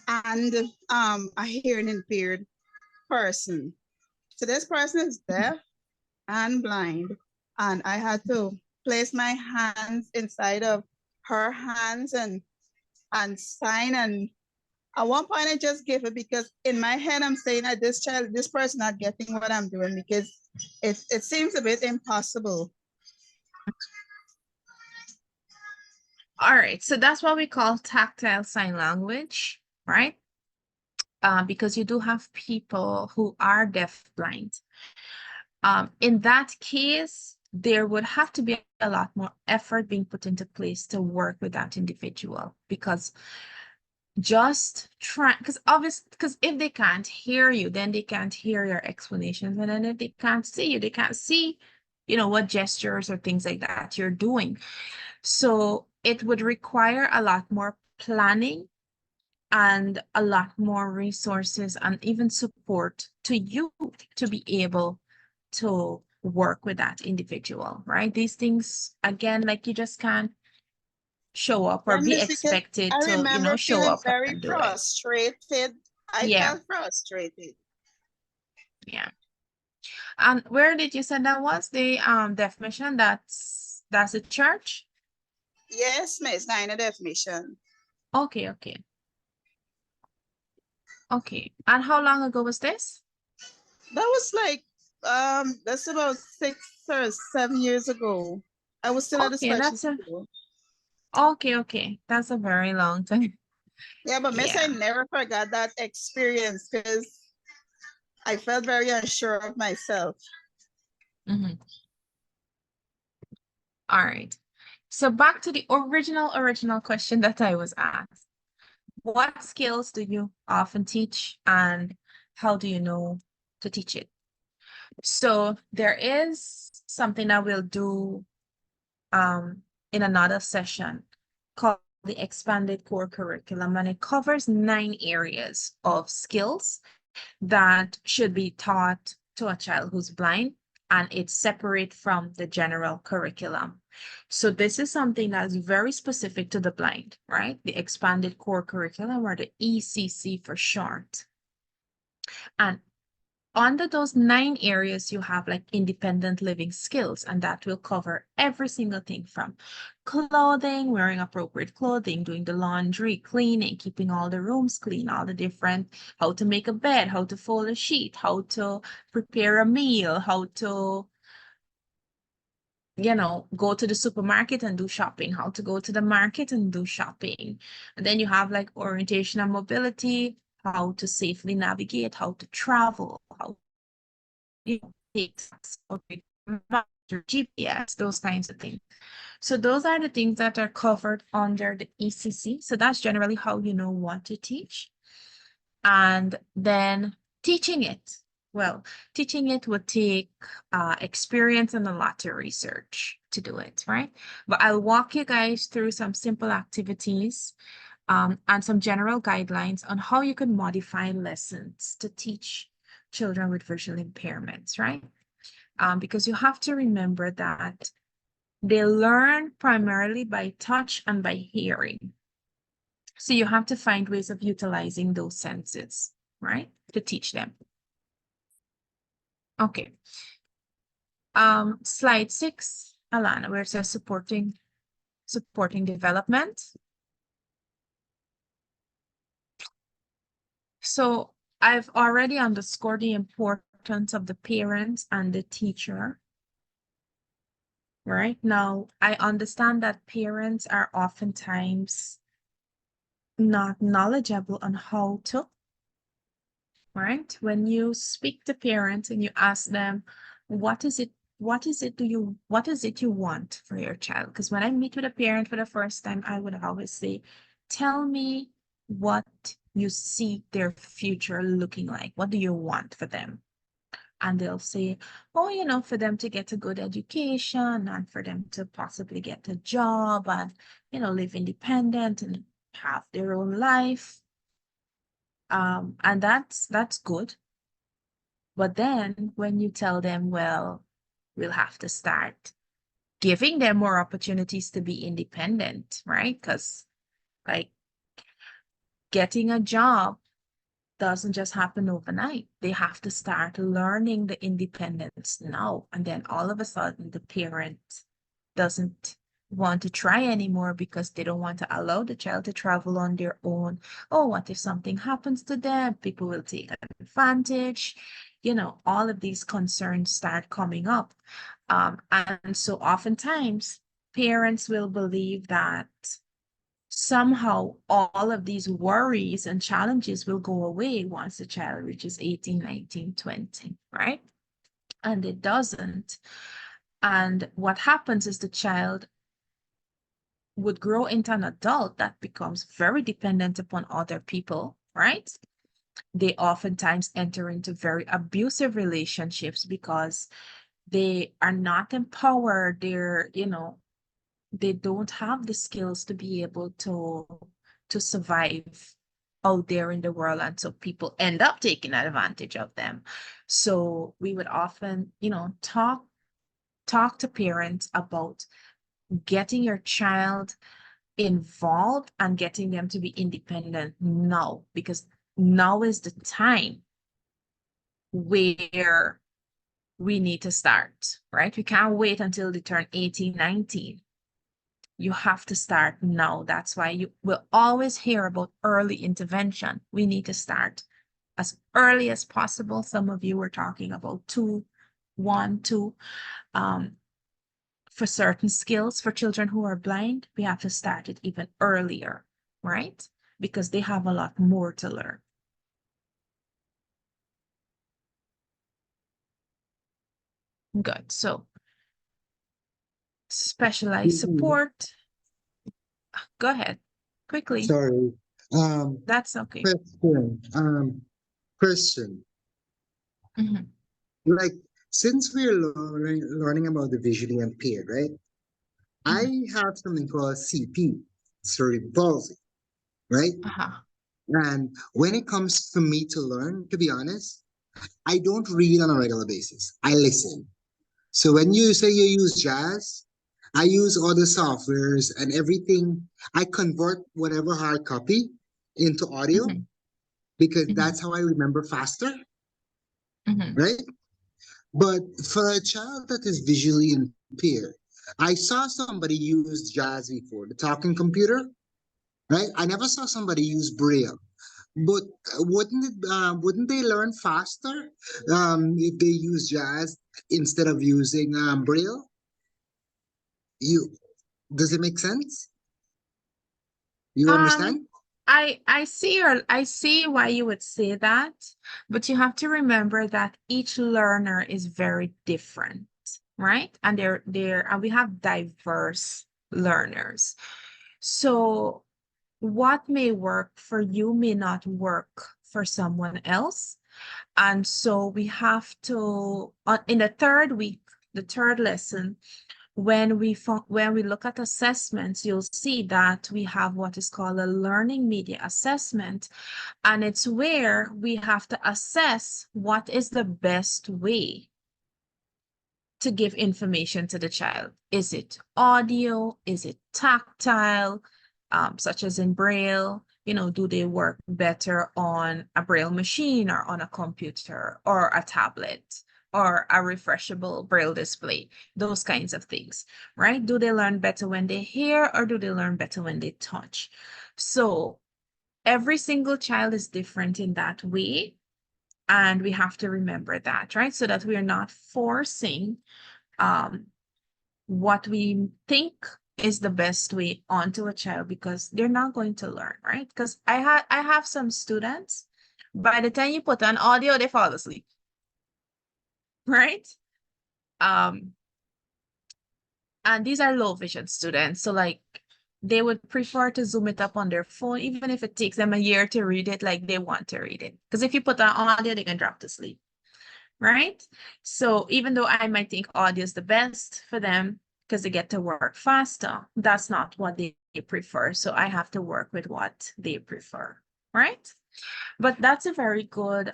and a hearing impaired person. So this person is deaf and blind, and I had to place my hands inside of her hands and sign. And at one point I just gave it because in my head I'm saying that this person not getting what I'm doing because it seems a bit impossible. All right, so that's what we call tactile sign language, right? Because you do have people who are deaf blind. In that case, there would have to be a lot more effort being put into place to work with that individual, because just try, because if they can't hear you, then they can't hear your explanations, and then if they can't see you, they can't see what gestures or things like that you're doing. So it would require a lot more planning and a lot more resources and even support to you to be able to work with that individual, right? These things, again, like you just can't show up or be expected I to, remember show feeling up very and do it. frustrated. I Yeah. felt frustrated. Yeah. And where did you say that was? The deaf mission? That's a church? Yes, Miss, not in a definition. Okay. And how long ago was this? That was like that's about 6 or 7 years ago. I was still at the special school. Okay. That's a very long time. Yeah, but Miss, I Yeah. never forgot that experience because I felt very unsure of myself. Mhm. All right. So back to the original question that I was asked. What skills do you often teach and how do you know to teach it? So there is something that we'll do in another session called the expanded core curriculum, and it covers 9 areas of skills that should be taught to a child who's blind, and it's separate from the general curriculum. So this is something that's very specific to the blind, right? The expanded core curriculum, or the ECC for short. And under those 9 areas, you have like independent living skills, and that will cover every single thing from clothing, wearing appropriate clothing, doing the laundry, cleaning, keeping all the rooms clean, all the different, how to make a bed, how to fold a sheet, how to prepare a meal, how to go to the supermarket and do shopping, how to go to the market and do shopping. And then you have like orientation and mobility, how to safely navigate, how to travel, how take GPS, those kinds of things. So those are the things that are covered under the ECC. So that's generally how you know what to teach. And then teaching it. Well, teaching it would take experience and a lot of research to do it, right? But I'll walk you guys through some simple activities and some general guidelines on how you can modify lessons to teach children with visual impairments, right? Because you have to remember that they learn primarily by touch and by hearing. So you have to find ways of utilizing those senses, right, to teach them. Okay. Slide 6, Alana, where it says supporting development. So I've already underscored the importance of the parents and the teacher. Right now, I understand that parents are oftentimes not knowledgeable on how to, right? When you speak to parents and you ask them, what is it you want for your child? Because when I meet with a parent for the first time, I would always say, tell me what you see their future looking like. What do you want for them? And they'll say, oh, for them to get a good education and for them to possibly get a job and, live independent and have their own life. And that's good. But then when you tell them, well, we'll have to start giving them more opportunities to be independent, right? Because like getting a job doesn't just happen overnight. They have to start learning the independence now. And then all of a sudden the parent doesn't want to try anymore because they don't want to allow the child to travel on their own. Oh, what if something happens to them? People will take advantage. All of these concerns start coming up. And so oftentimes parents will believe that somehow all of these worries and challenges will go away once the child reaches 18, 19, 20, right? And it doesn't. And what happens is the child would grow into an adult that becomes very dependent upon other people, right? They oftentimes enter into very abusive relationships because they are not empowered. They don't have the skills to be able to survive out there in the world, and so people end up taking advantage of them. So we would often talk to parents about getting your child involved and getting them to be independent now, because now is the time where we need to start, right? We can't wait until they turn 18, 19. You have to start now. That's why you will always hear about early intervention. We need to start as early as possible. Some of you were talking about 2, 1, 2. For certain skills, for children who are blind, we have to start it even earlier, right? Because they have a lot more to learn. Good. So specialized support. Go ahead, quickly. Sorry. That's okay. Question. Like, since we're learning about the visually impaired, right? I have something called CP, cerebral palsy, right? And when it comes for me to learn, to be honest, I don't read on a regular basis. I listen. So when you say you use Jazz, I use all the softwares and everything. I convert whatever hard copy into audio because that's how I remember faster, right? But for a child that is visually impaired, I saw somebody use Jazz before, the talking computer, right? I never saw somebody use Braille. But wouldn't they learn faster if they use Jazz instead of using Braille? You, does it make sense? You Um, understand? I see why you would say that, but you have to remember that each learner is very different, right? And and we have diverse learners. So what may work for you may not work for someone else. And so we have to, in the third week, the third lesson, when we look at assessments, you'll see that we have what is called a learning media assessment, and it's where we have to assess what is the best way to give information to the child. Is it audio? Is it tactile, such as in Braille? You know, do they work better on a Braille machine or on a computer or a tablet or a refreshable Braille display? Those kinds of things, right? Do they learn better when they hear or do they learn better when they touch? So every single child is different in that way. And we have to remember that, right? So that we are not forcing what we think is the best way onto a child because they're not going to learn, right? Because I have some students, by the time you put on audio, they fall asleep, right? And these are low vision students, so like they would prefer to zoom it up on their phone, even if it takes them a year to read it, like they want to read it. Because if you put on audio, they can drop to sleep, right? So even though I might think audio is the best for them because they get to work faster, that's not what they prefer. So I have to work with what they prefer, right? But that's a very good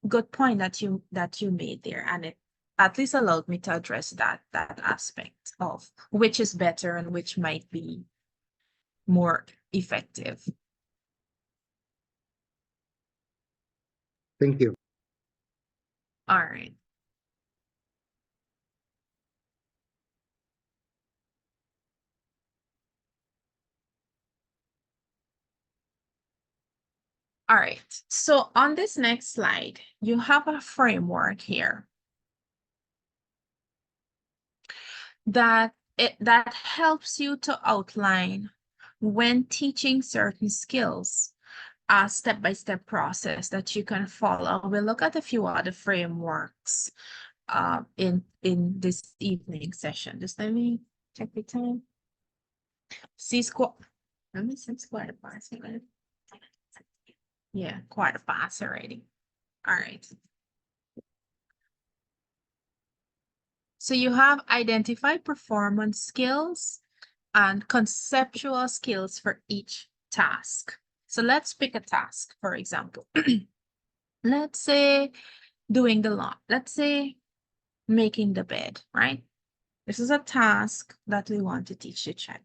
good point that you made there, and it at least allowed me to address that aspect of which is better and which might be more effective. Thank you. All right. All right, so on this next slide, you have a framework here that helps you to outline when teaching certain skills, a step-by-step process that you can follow. We'll look at a few other frameworks in this evening session. Just let me check the time. See let me see, it's quarter past. Yeah, quarter past already. All right. So you have identified performance skills and conceptual skills for each task. So let's pick a task, for example. Let's say doing the lawn. Let's say making the bed, right? This is a task that we want to teach the child.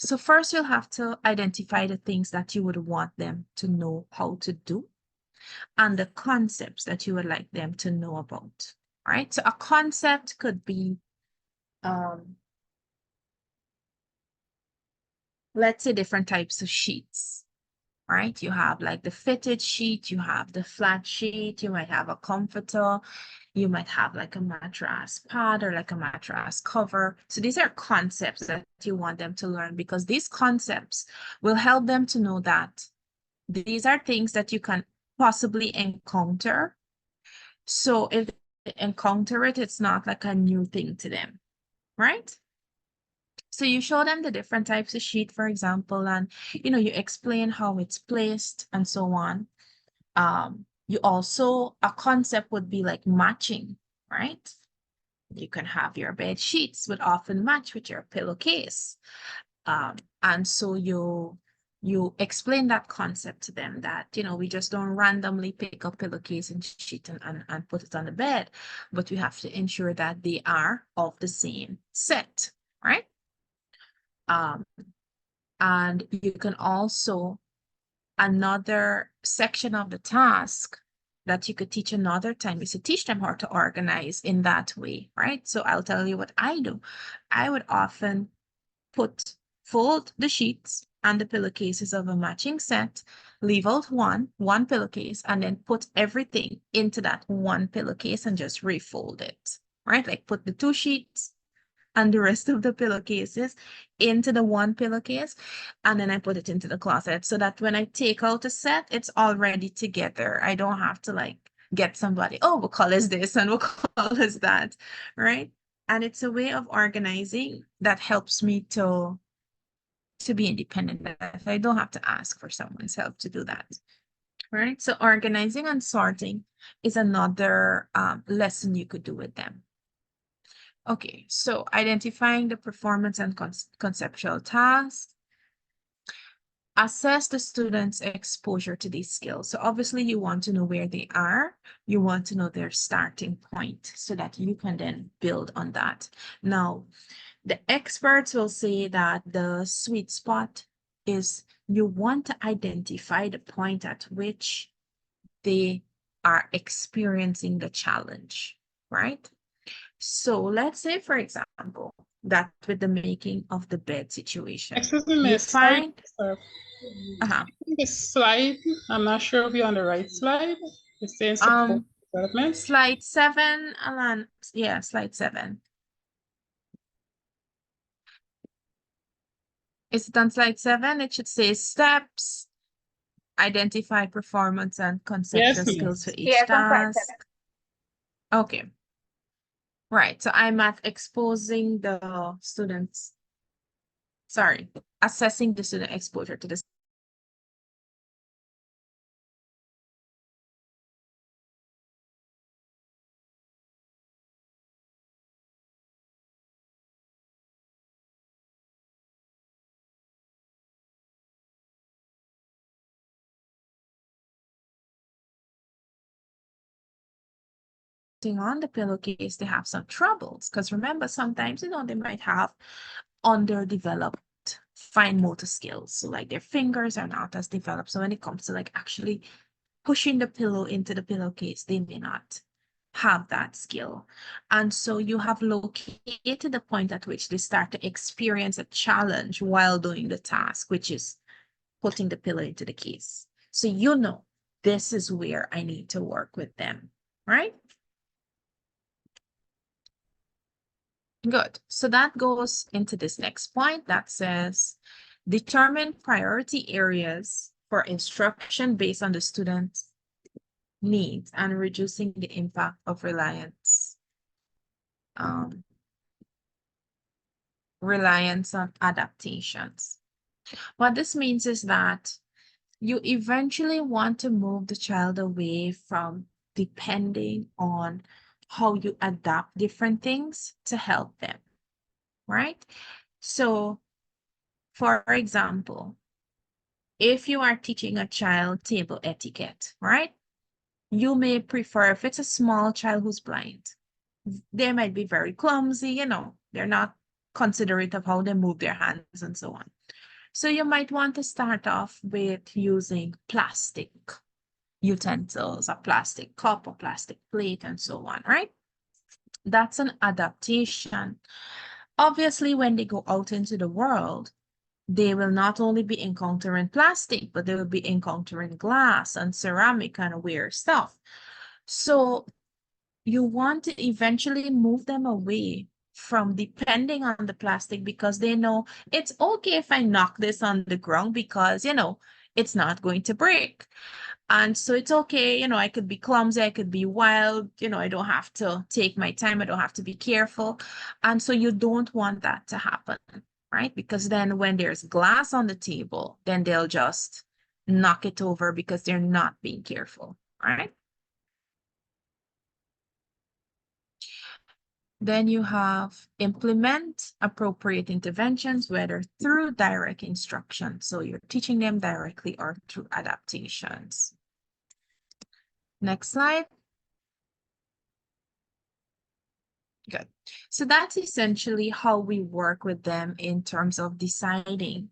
So first you'll have to identify the things that you would want them to know how to do and the concepts that you would like them to know about, right? So a concept could be, let's say different types of sheets, right? You have like the fitted sheet, you have the flat sheet, you might have a comforter, you might have like a mattress pad or like a mattress cover. So these are concepts that you want them to learn because these concepts will help them to know that these are things that you can possibly encounter. So if they encounter it, it's not like a new thing to them, right? So you show them the different types of sheet, for example, and you explain how it's placed and so on. You also, a concept would be like matching, right? You can have your bed sheets would often match with your pillowcase. And so you explain that concept to them that, we just don't randomly pick up pillowcase and sheet and put it on the bed, but we have to ensure that they are of the same set, right? And you can also, another section of the task that you could teach another time is to teach them how to organize in that way, right? So I'll tell you what I do. I would often fold the sheets and the pillowcases of a matching set leave out one pillowcase, and then put everything into that one pillowcase and just refold it, right? Like put the 2 sheets and the rest of the pillowcases into the one pillowcase, and then I put it into the closet so that when I take out a set, it's already together. I don't have to like get somebody, oh, what color is this and what color is that, right? And it's a way of organizing that helps me to be independent. That I don't have to ask for someone's help to do that, right? So organizing and sorting is another lesson you could do with them. Okay, so identifying the performance and conceptual tasks. Assess the student's exposure to these skills. So obviously you want to know where they are. You want to know their starting point so that you can then build on that. Now, the experts will say that the sweet spot is you want to identify the point at which they are experiencing the challenge, right? So let's say, for example, that with the making of the bed situation, Excuse me, you miss. Sorry, find, sir. I think this slide, I'm not sure if you're on the right slide. It's saying support development. slide 7, Alan. Yeah, slide 7. Is it on slide 7? It should say steps, identify performance and conceptual Yes, skills for miss. each task. Okay. Right. So I'm at exposing the students. Sorry, assessing the student exposure to this. On the pillowcase, they have some troubles because remember, sometimes they might have underdeveloped fine motor skills, so like their fingers are not as developed. So when it comes to like actually pushing the pillow into the pillowcase, they may not have that skill. And so you have located the point at which they start to experience a challenge while doing the task, which is putting the pillow into the case. So you know this is where I need to work with them, right? Good. So that goes into this next point that says, determine priority areas for instruction based on the student's needs and reducing the impact of reliance on adaptations. What this means is that you eventually want to move the child away from depending on how you adapt different things to help them, right? So, for example, if you are teaching a child table etiquette, right? You may prefer, if it's a small child who's blind, they might be very clumsy, they're not considerate of how they move their hands and so on. So you might want to start off with using plastic utensils, a plastic cup, a plastic plate, and so on, right? That's an adaptation. Obviously, when they go out into the world, they will not only be encountering plastic, but they will be encountering glass and ceramic and weird stuff. So you want to eventually move them away from depending on the plastic because they know it's okay if I knock this on the ground because, it's not going to break. And so it's okay, I could be clumsy, I could be wild, I don't have to take my time, I don't have to be careful. And so you don't want that to happen, right? Because then when there's glass on the table, then they'll just knock it over because they're not being careful, right? Then you have implement appropriate interventions, whether through direct instruction. So you're teaching them directly or through adaptations. Next slide. Good. So that's essentially how we work with them in terms of deciding,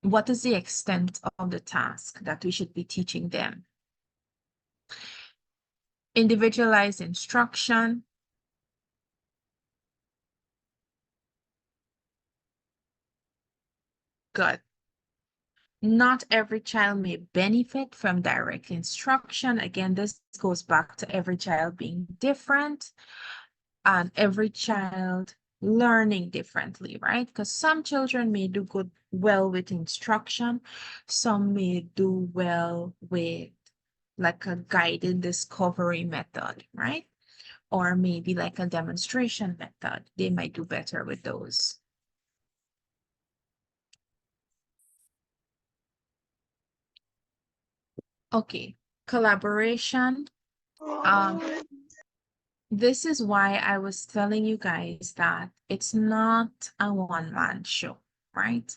what is the extent of the task that we should be teaching them. Individualized instruction. Good. not every child may benefit from direct instruction. Again, this goes back to every child being different and every child learning differently, right? Because some children may do well with instruction, some may do well with like a guided discovery method, right? Or maybe like a demonstration method. They might do better with those. Okay, collaboration. This is why I was telling you guys that it's not a one-man show, right?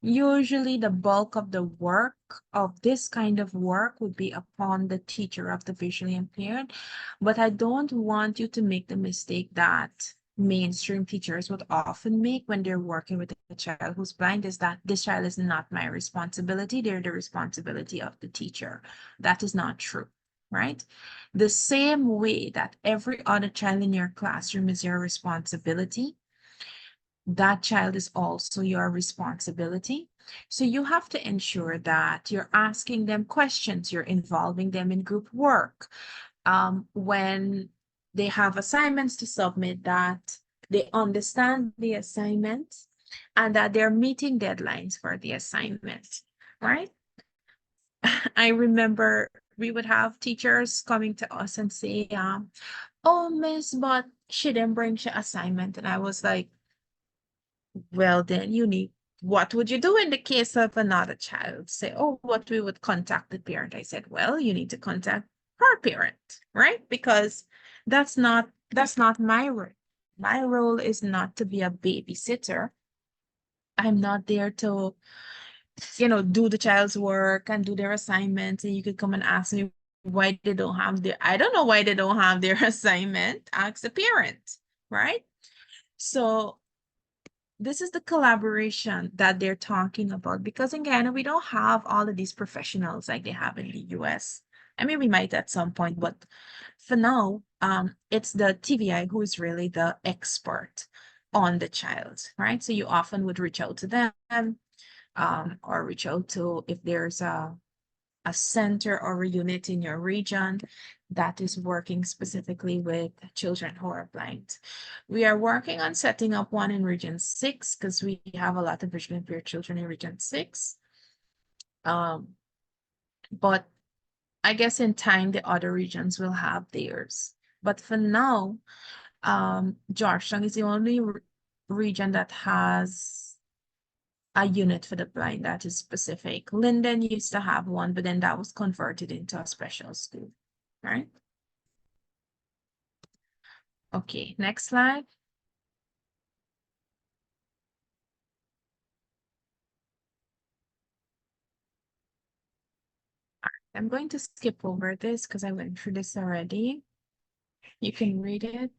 Usually the bulk of the work of this kind of work would be upon the teacher of the visually impaired, but I don't want you to make the mistake that mainstream teachers would often make when they're working with a child who's blind, is that this child is not my responsibility, they're the responsibility of the teacher. That is not true, right? The same way that every other child in your classroom is your responsibility, that child is also your responsibility. So you have to ensure that you're asking them questions, you're involving them in group work. When they have assignments to submit, that they understand the assignment and that they're meeting deadlines for the assignment, right? I remember we would have teachers coming to us and say, oh, miss, but she didn't bring her assignment. And I was like, well, then what would you do in the case of another child? Say, oh, what we would contact the parent. I said, well, you need to contact her parent, right? Because that's not my role. My role is not to be a babysitter. I'm not there to, do the child's work and do their assignments. And you could come and ask me why they don't have I don't know why they don't have their assignment. Ask the parent, right? So this is the collaboration that they're talking about, because again, we don't have all of these professionals like they have in the US. I mean, we might at some point, but for now, it's the TVI who is really the expert on the child, right? So you often would reach out to them, or reach out to, if there's a center or a unit in your region that is working specifically with children who are blind. We are working on setting up one in Region 6 because we have a lot of visually impaired children in Region 6. But I guess in time, the other regions will have theirs. But for now, Georgetown is the only region that has a unit for the blind that is specific. Linden used to have one, but then that was converted into a special school, right? Okay, next slide. I'm going to skip over this because I went through this already. You can read it.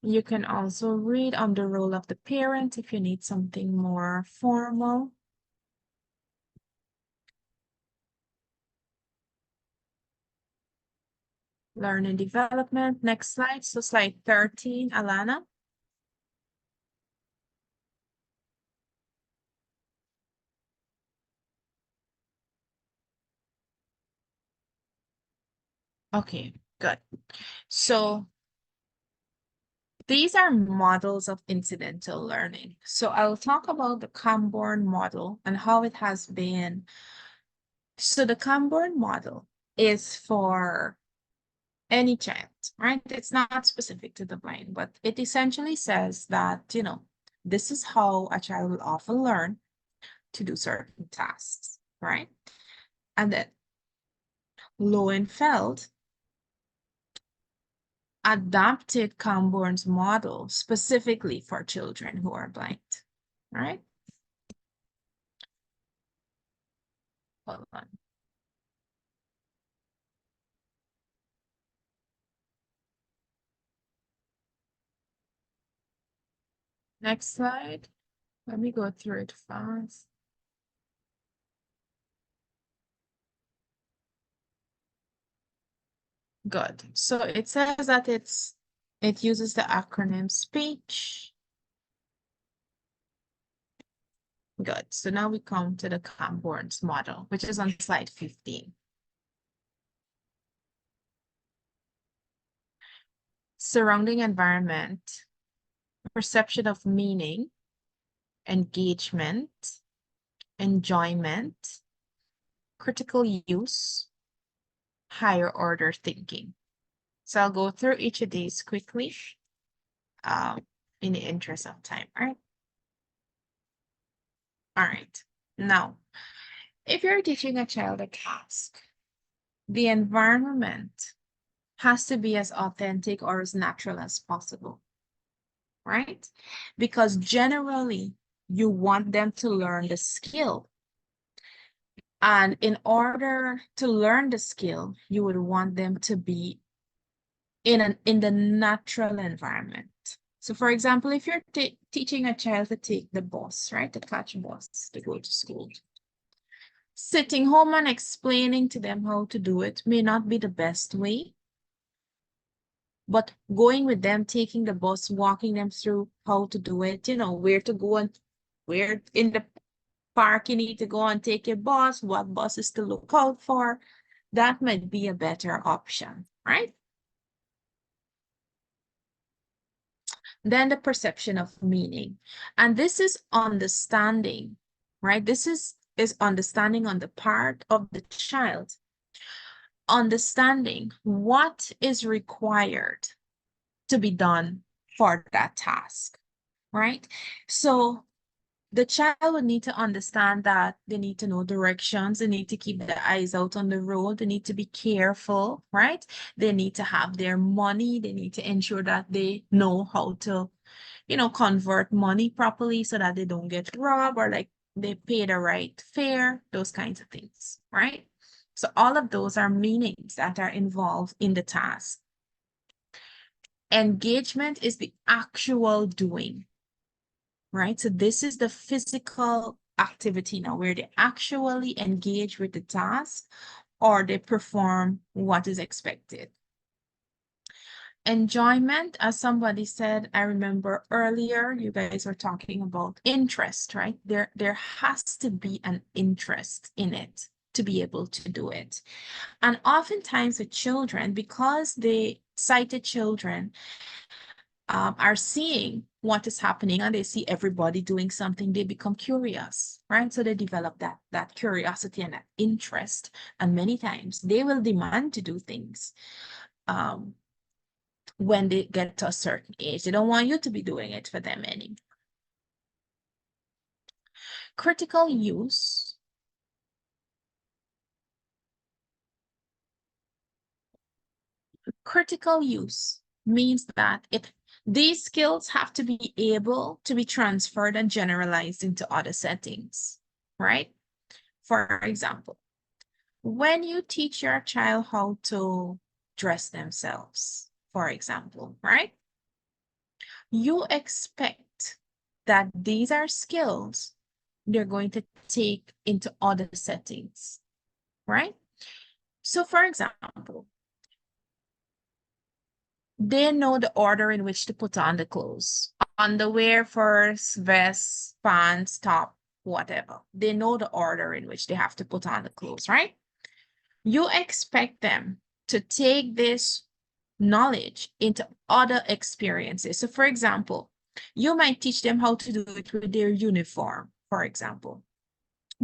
You can also read on the role of the parent if you need something more formal. Learning development. Next slide. So slide 13, Alana. Okay, good. So these are models of incidental learning. So I'll talk about the Camborne model and how it has been. So the Camborne model is for any child, right? It's not specific to the blind, but it essentially says that, this is how a child will often learn to do certain tasks, right? And then Lowenfeld adapted Camborne's model specifically for children who are blind, right? Hold on. Next slide. Let me go through it fast. Good. So it says that it uses the acronym SPEECH, Good. So now we come to the Camborne's model, which is on slide 15. Surrounding environment, perception of meaning, engagement, enjoyment, critical use, higher order thinking. So I'll go through each of these quickly in the interest of time, all right? All right. Now, if you're teaching a child a task, the environment has to be as authentic or as natural as possible, right? Because generally, you want them to learn the skill. And in order to learn the skill, you would want them to be in the natural environment. So for example, if you're teaching a child to take the bus, right, to catch a bus to go to school, sitting home and explaining to them how to do it may not be the best way, but going with them, taking the bus, walking them through how to do it, you know, where to go and where in the park you need to go and take your bus, what buses to look out for, that might be a better option, right? Then the perception of meaning. And this is understanding, right? This is understanding on the part of the child. Understanding what is required to be done for that task, right? So the child would need to understand that they need to know directions, they need to keep their eyes out on the road, they need to be careful, right? They need to have their money, they need to ensure that they know how to, you know, convert money properly so that they don't get robbed or like they pay the right fare, those kinds of things, right? So all of those are meanings that are involved in the task. Engagement is the actual doing, right? So this is the physical activity now where they actually engage with the task or they perform what is expected. Enjoyment, as somebody said, I remember earlier, you guys were talking about interest, right? There has to be an interest in it to be able to do it. And oftentimes with children, because the sighted children are seeing what is happening and they see everybody doing something, they become curious, right? So they develop that curiosity and that interest. And many times they will demand to do things when they get to a certain age. They don't want you to be doing it for them anymore. Critical use. Critical use means that these skills have to be able to be transferred and generalized into other settings, right? For example, when you teach your child how to dress themselves, for example, right? You expect that these are skills they're going to take into other settings, right? So for example, they know the order in which to put on the clothes. Underwear first, vest, pants, top, whatever. They know the order in which they have to put on the clothes, right? You expect them to take this knowledge into other experiences. So for example, you might teach them how to do it with their uniform, for example.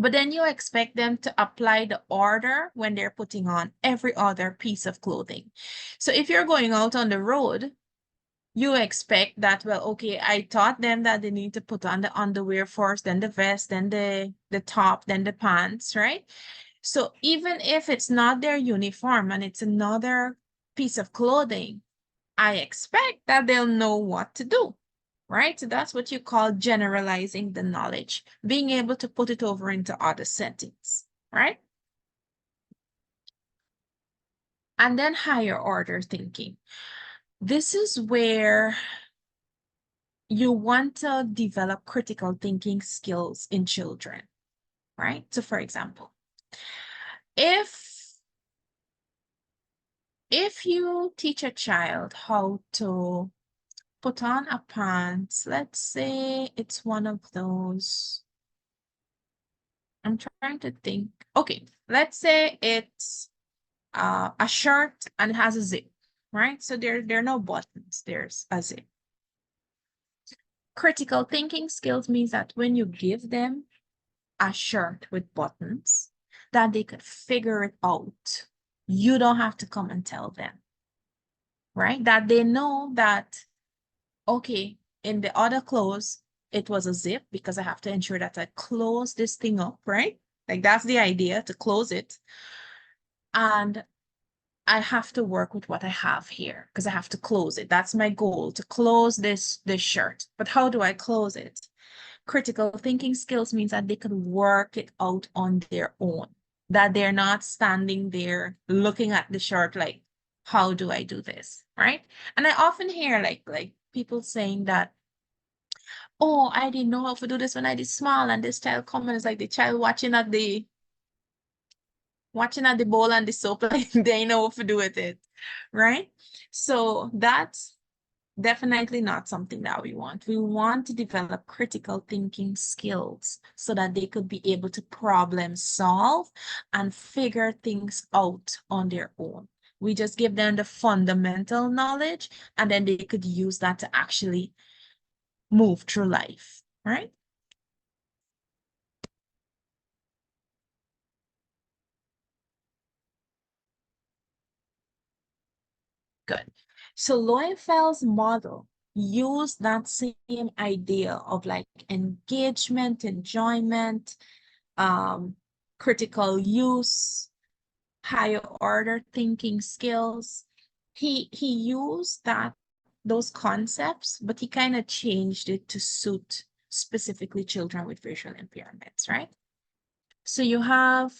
But then you expect them to apply the order when they're putting on every other piece of clothing. So if you're going out on the road, you expect that, well, okay, I taught them that they need to put on the underwear first, then the vest, then the top, then the pants, right? So even if it's not their uniform and it's another piece of clothing, I expect that they'll know what to do, right? So that's what you call generalizing the knowledge, being able to put it over into other settings, right? And then higher order thinking. This is where you want to develop critical thinking skills in children, right? So for example, if you teach a child how to put on a pants, let's say it's one of those I'm trying to think. Okay, let's say it's a shirt and it has a zip, right? So there are no buttons, there's a zip. Critical thinking skills means that when you give them a shirt with buttons, that they could figure it out. You don't have to come and tell them, right? That they know that, okay, in the other clothes, it was a zip because I have to ensure that I close this thing up, right? Like that's the idea, to close it. And I have to work with what I have here because I have to close it. That's my goal, to close this shirt. But how do I close it? Critical thinking skills means that they can work it out on their own, that they're not standing there looking at the shirt like, how do I do this, right? And I often hear like people saying that, oh, I didn't know how to do this when I did small, and this child come and it's like the child watching at the bowl and the soap, like they know what to do with it, right? So that's definitely not something that we want. We want to develop critical thinking skills so that they could be able to problem solve and figure things out on their own. We just give them the fundamental knowledge and then they could use that to actually move through life, right? Good. So Lowenfeld's model used that same idea of like engagement, enjoyment, critical use, higher order thinking skills. He used those concepts, but he kind of changed it to suit specifically children with visual impairments, right? So you have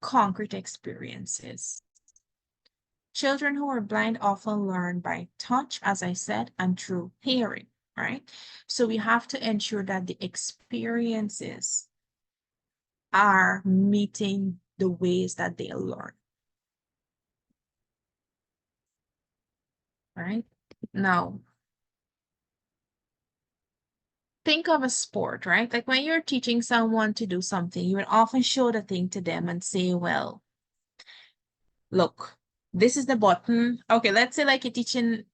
concrete experiences. Children who are blind often learn by touch, as I said, and through hearing, right? So we have to ensure that the experiences are meeting the ways that they learn, right? Now, think of a sport, right? Like when you're teaching someone to do something, you would often show the thing to them and say, well, look, this is the button. Okay, let's say like you're teaching,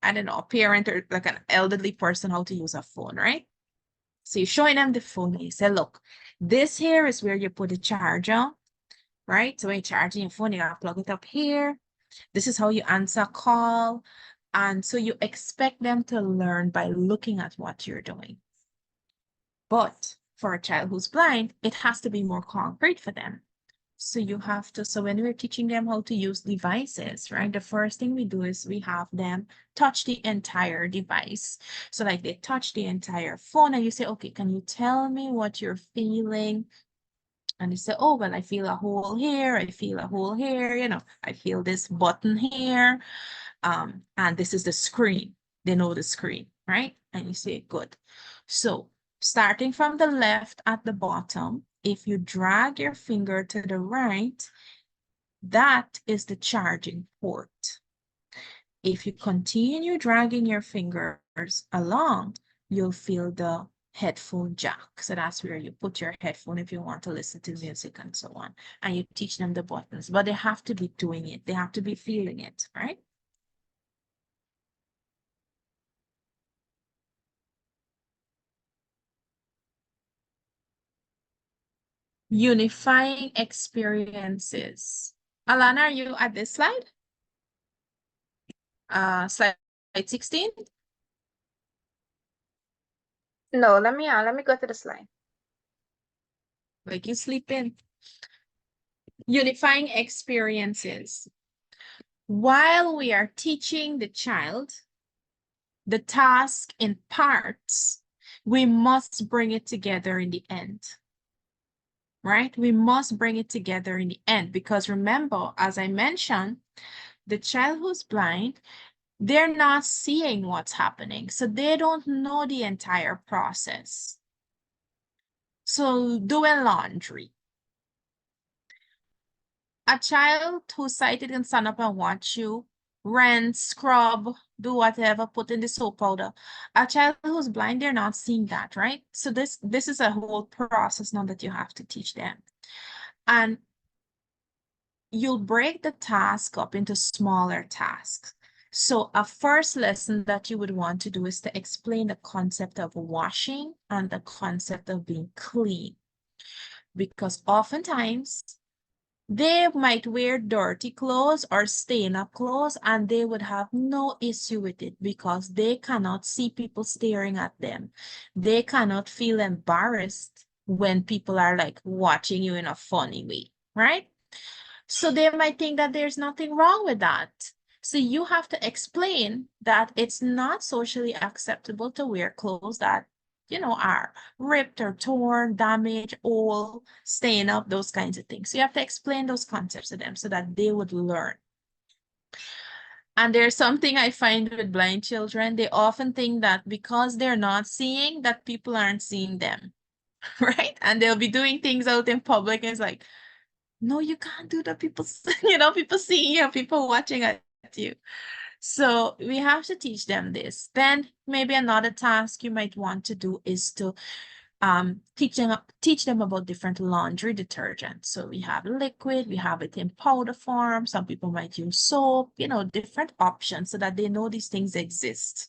I don't know, a parent or like an elderly person how to use a phone, right? So you're showing them the phone and you say, look, this here is where you put the charger, right? So when you're charging your phone, you gotta plug it up here. This is how you answer a call. And so you expect them to learn by looking at what you're doing. But for a child who's blind, it has to be more concrete for them. So you have to, so when we're teaching them how to use devices, right? The first thing we do is we have them touch the entire device. So like they touch the entire phone and you say, okay, can you tell me what you're feeling? And they say, oh, well, I feel a hole here. I feel a hole here. You know, I feel this button here. And this is the screen. They know the screen, right? And you say, good. So starting from the left at the bottom, if you drag your finger to the right, that is the charging port. If you continue dragging your fingers along, you'll feel the headphone jack. So that's where you put your headphone if you want to listen to music and so on. And you teach them the buttons, but they have to be doing it. They have to be feeling it, right? Unifying experiences. Alana, are you at this slide? Slide 16? No, let me go to the slide. Like you sleeping. Unifying experiences. While we are teaching the child the task in parts, we must bring it together in the end. Right? We must bring it together in the end because remember, as I mentioned, the child who's blind, they're not seeing what's happening. So they don't know the entire process. So doing laundry. A child who's sighted can stand up and watch you rinse, scrub, do whatever, put in the soap powder. A child who's blind, they're not seeing that, right? So this is a whole process now that you have to teach them. And you'll break the task up into smaller tasks. So a first lesson that you would want to do is to explain the concept of washing and the concept of being clean. Because oftentimes they might wear dirty clothes or stain up clothes and they would have no issue with it because they cannot see people staring at them. They cannot feel embarrassed when people are like watching you in a funny way, right? So they might think that there's nothing wrong with that. So you have to explain that it's not socially acceptable to wear clothes that, are ripped or torn, damaged, old, staying up, those kinds of things. So you have to explain those concepts to them so that they would learn. And there's something I find with blind children. They often think that because they're not seeing, that people aren't seeing them, right? And they'll be doing things out in public and it's like, no, you can't do that. People, people see you, people watching at you. So we have to teach them this. Then maybe another task you might want to do is to teach them about different laundry detergents. So we have liquid, we have it in powder form. Some people might use soap, different options so that they know these things exist.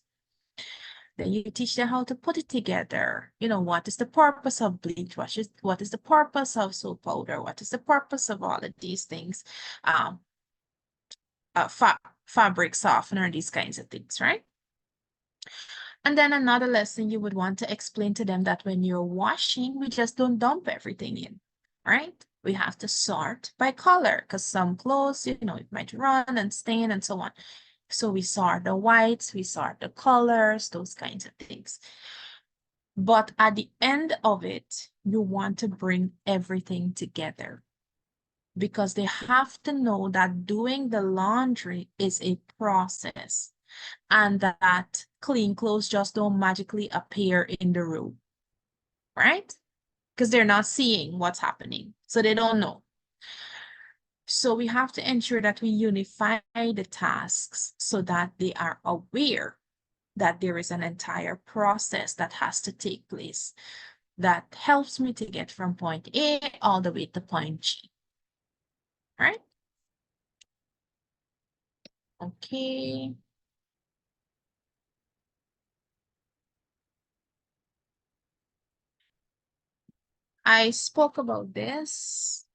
Then you teach them how to put it together. What is the purpose of bleach? What is the purpose of soap powder? What is the purpose of all of these things? Fabric softener, these kinds of things, right? And then another lesson you would want to explain to them that when you're washing, we just don't dump everything in, right? We have to sort by color because some clothes, it might run and stain and so on. So we sort the whites, we sort the colors, those kinds of things. But at the end of it, you want to bring everything together because they have to know that doing the laundry is a process and that clean clothes just don't magically appear in the room, right? Because they're not seeing what's happening, so they don't know. So we have to ensure that we unify the tasks so that they are aware that there is an entire process that has to take place that helps me to get from point A all the way to point G. All right? Okay. I spoke about this,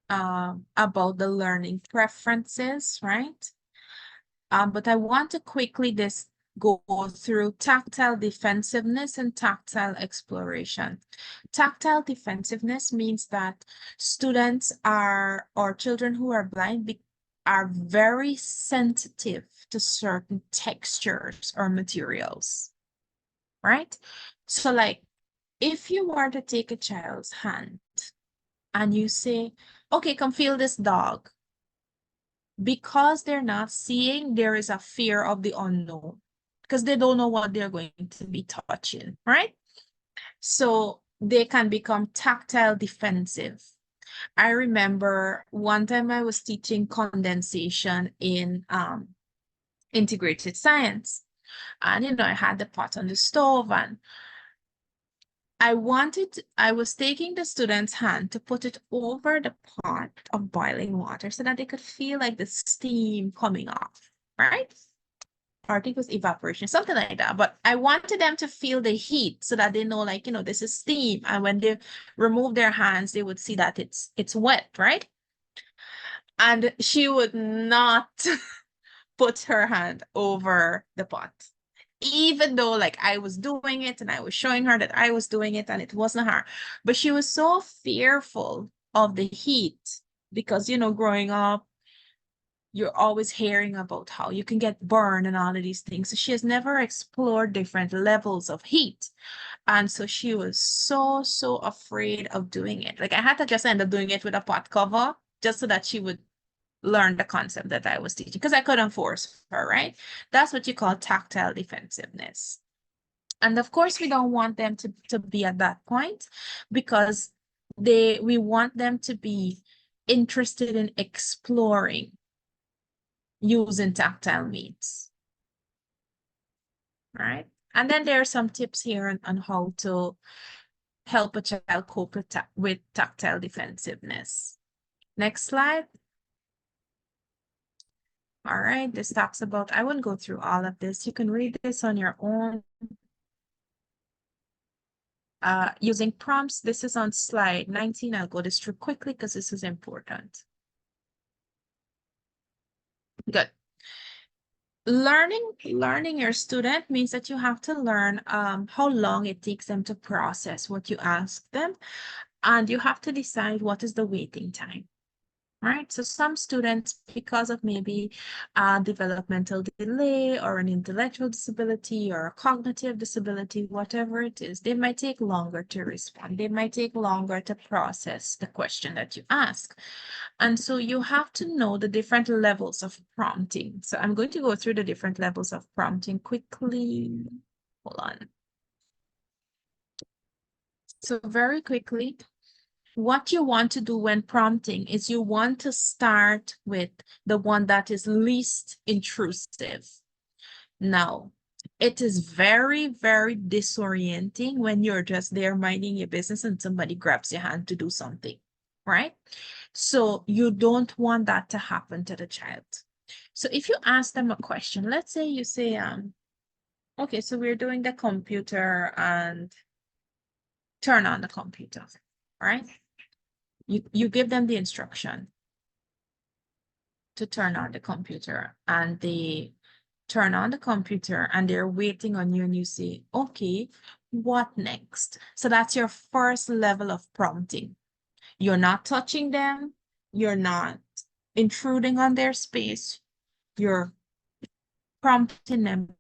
about the learning preferences, right? But I want to quickly go through tactile defensiveness and tactile exploration. Tactile defensiveness means that students or children who are blind are very sensitive to certain textures or materials, right? So like if you were to take a child's hand and you say, okay, come feel this dog. Because they're not seeing, there is a fear of the unknown because they don't know what they're going to be touching, right? So they can become tactile defensive. I remember one time I was teaching condensation in integrated science. And, I had the pot on the stove and I was taking the student's hand to put it over the pot of boiling water so that they could feel like the steam coming off, right? Or I think it was evaporation, something like that. But I wanted them to feel the heat so that they know, like, this is steam. And when they remove their hands, they would see that it's wet, right? And she would not put her hand over the pot. Even though like I was doing it and I was showing her that I was doing it and it wasn't her. But she was so fearful of the heat because, growing up, you're always hearing about how you can get burned and all of these things. So she has never explored different levels of heat. And so she was so, so afraid of doing it. Like I had to just end up doing it with a pot cover just so that she would learn the concept that I was teaching because I couldn't force her, right? That's what you call tactile defensiveness. And of course, we don't want them to be at that point because we want them to be interested in exploring using tactile means. All right. And then there are some tips here on how to help a child cope with tactile defensiveness. Next slide. All right, this talks about, I won't go through all of this. You can read this on your own. Using prompts, this is on slide 19. I'll go this through quickly because this is important. Good. Learning your student means that you have to learn how long it takes them to process what you ask them, and you have to decide what is the waiting time. Right? So some students, because of maybe a developmental delay or an intellectual disability or a cognitive disability, whatever it is, they might take longer to respond. They might take longer to process the question that you ask. And so you have to know the different levels of prompting. So I'm going to go through the different levels of prompting quickly. Hold on. So very quickly, what you want to do when prompting is you want to start with the one that is least intrusive. Now, it is very, very disorienting when you're just there minding your business and somebody grabs your hand to do something, right? So you don't want that to happen to the child. So if you ask them a question, let's say you say, okay, so we're doing the computer and turn on the computer, right? You give them the instruction to turn on the computer, and they turn on the computer and they're waiting on you, and you say, okay, what next? So that's your first level of prompting. You're not touching them. You're not intruding on their space. You're prompting them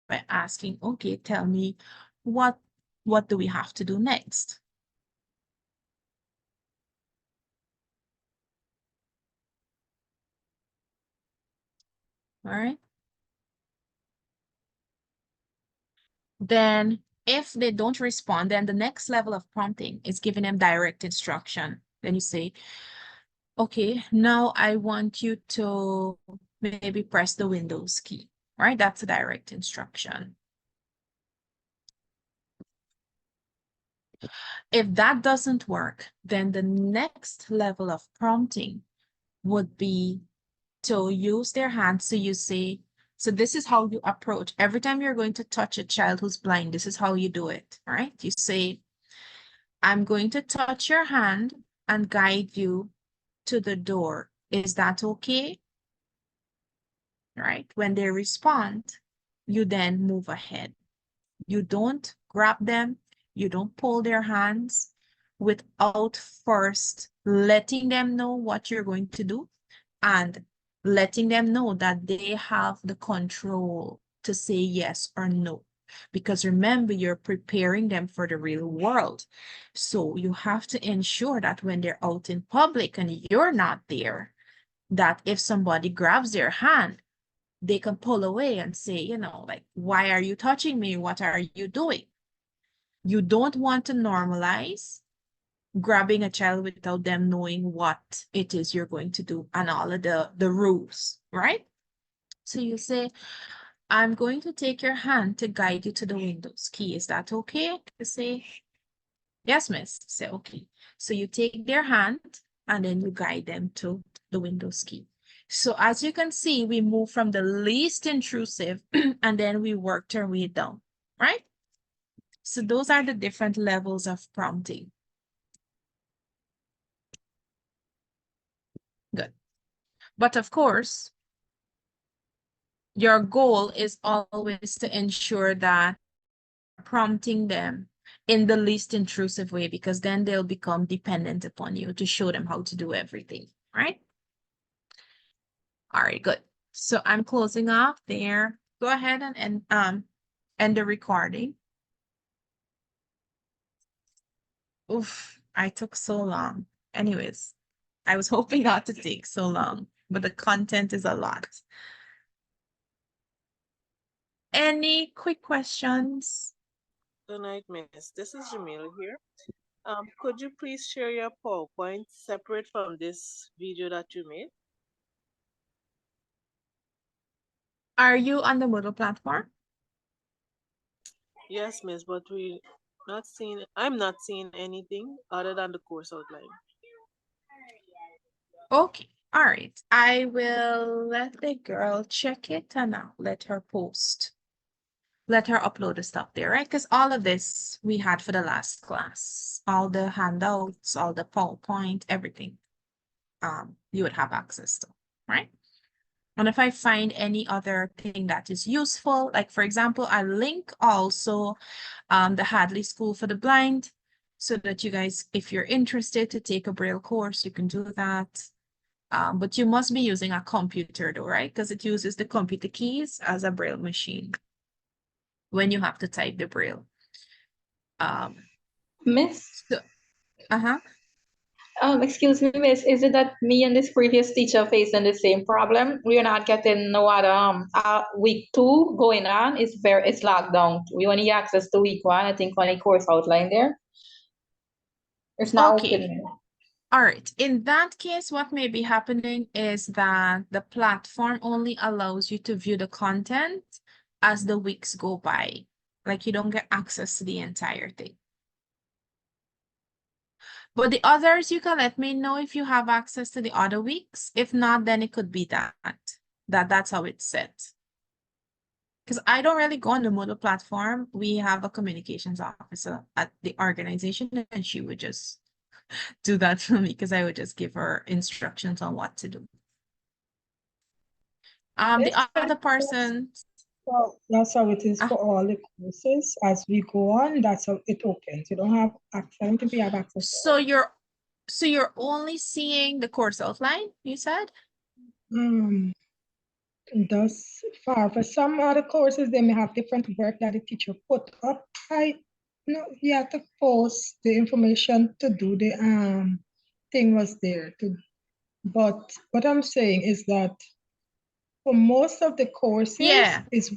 by asking, okay, tell me what do we have to do next? All right. Then if they don't respond, then the next level of prompting is giving them direct instruction. Then you say, okay, now I want you to maybe press the Windows key, right? That's a direct instruction. If that doesn't work, then the next level of prompting would be to use their hands. So you say, so this is how you approach. Every time you're going to touch a child who's blind, this is how you do it, right? You say, I'm going to touch your hand and guide you to the door. Is that okay? Right? When they respond, you then move ahead. You don't grab them. You don't pull their hands without first letting them know what you're going to do and letting them know that they have the control to say yes or no. Because remember, you're preparing them for the real world. So you have to ensure that when they're out in public and you're not there, that if somebody grabs their hand, they can pull away and say, you know, like, why are you touching me? What are you doing? You don't want to normalize grabbing a child without them knowing what it is you're going to do and all of the rules, right? So you say, I'm going to take your hand to guide you to the Windows key. Is that okay? You say, yes, miss. Say, okay. So you take their hand and then you guide them to the Windows key. So as you can see, we move from the least intrusive and then we worked our way down, right? So those are the different levels of prompting. Good. But of course, your goal is always to ensure that prompting them in the least intrusive way, because then they'll become dependent upon you to show them how to do everything, right? All right, good. So I'm closing off there. Go ahead and end the recording. Oof, I took so long. Anyways, I was hoping not to take so long, but the content is a lot. Any quick questions? Good night, miss. This is Jamila here. Could you please share your PowerPoint separate from this video that you made? Are you on the Moodle platform? Yes, miss, but I'm not seeing anything other than the course outline. Okay, all right. I will let the girl check it and I'll let her post. Let her upload the stuff there, right? Because all of this we had for the last class. All the handouts, all the PowerPoint, everything. You would have access to, right? And if I find any other thing that is useful, like for example, I link also the Hadley School for the Blind, so that you guys, if you're interested to take a Braille course, you can do that. But you must be using a computer though, right? Because it uses the computer keys as a Braille machine when you have to type the Braille. Miss, Uh-huh. Excuse me, Miss, is it that me and this previous teacher facing the same problem? We are not getting no other week 2 going on. It's locked down. We only access to week 1. I think only course outline there. It's not open. All right. In that case, what may be happening is that the platform only allows you to view the content as the weeks go by. Like you don't get access to the entire thing. But the others, you can let me know if you have access to the other weeks. If not, then it could be that's how it's set. Because I don't really go on the Moodle platform. We have a communications officer at the organization, and she would just do that for me because I would just give her instructions on what to do. The other person. So that's how it is for all the courses. As we go on, that's how it opens. You don't have access. I don't think we have access. So you're only seeing the course outline, you said? Thus far, for some other courses, they may have different work that the teacher put up. You have to post the information to do the thing was there. But what I'm saying is that for most of the courses, it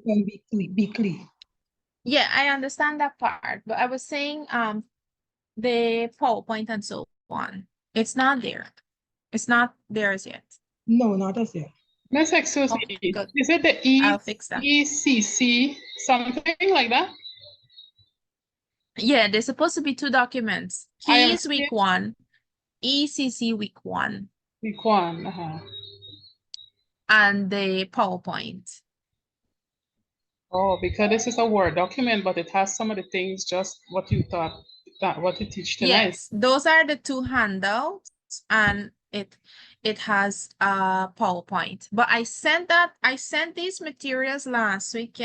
can be clean. Yeah, I understand that part, but I was saying the PowerPoint and so on. It's not there. It's not there as yet. No, not as yet. Miss, excuse me, is it the I'll fix that. ECC, something like that? Yeah, there's supposed to be 2 documents. Keys week 1, ECC week 1. Week 1, And the PowerPoint. Oh, because this is a Word document, but it has some of the things just what you thought, what you teach tonight. Yes, those are the 2 handouts, and it has a PowerPoint. But I sent these materials last week,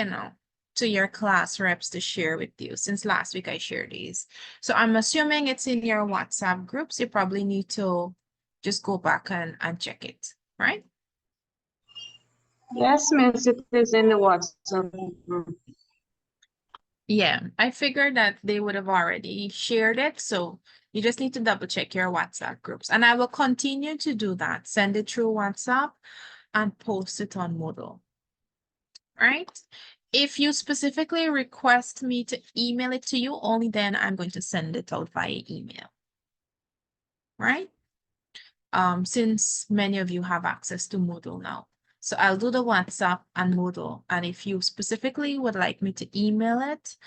to your class reps to share with you, since last week I shared these. So I'm assuming it's in your WhatsApp groups. You probably need to just go back and check it, right? Yes, Miss, it is in the WhatsApp group. Yeah, I figured that they would have already shared it. So you just need to double check your WhatsApp groups. And I will continue to do that. Send it through WhatsApp and post it on Moodle. Right? If you specifically request me to email it to you, only then I'm going to send it out via email. Right? Since many of you have access to Moodle now. So I'll do the WhatsApp and Moodle. And if you specifically would like me to email it,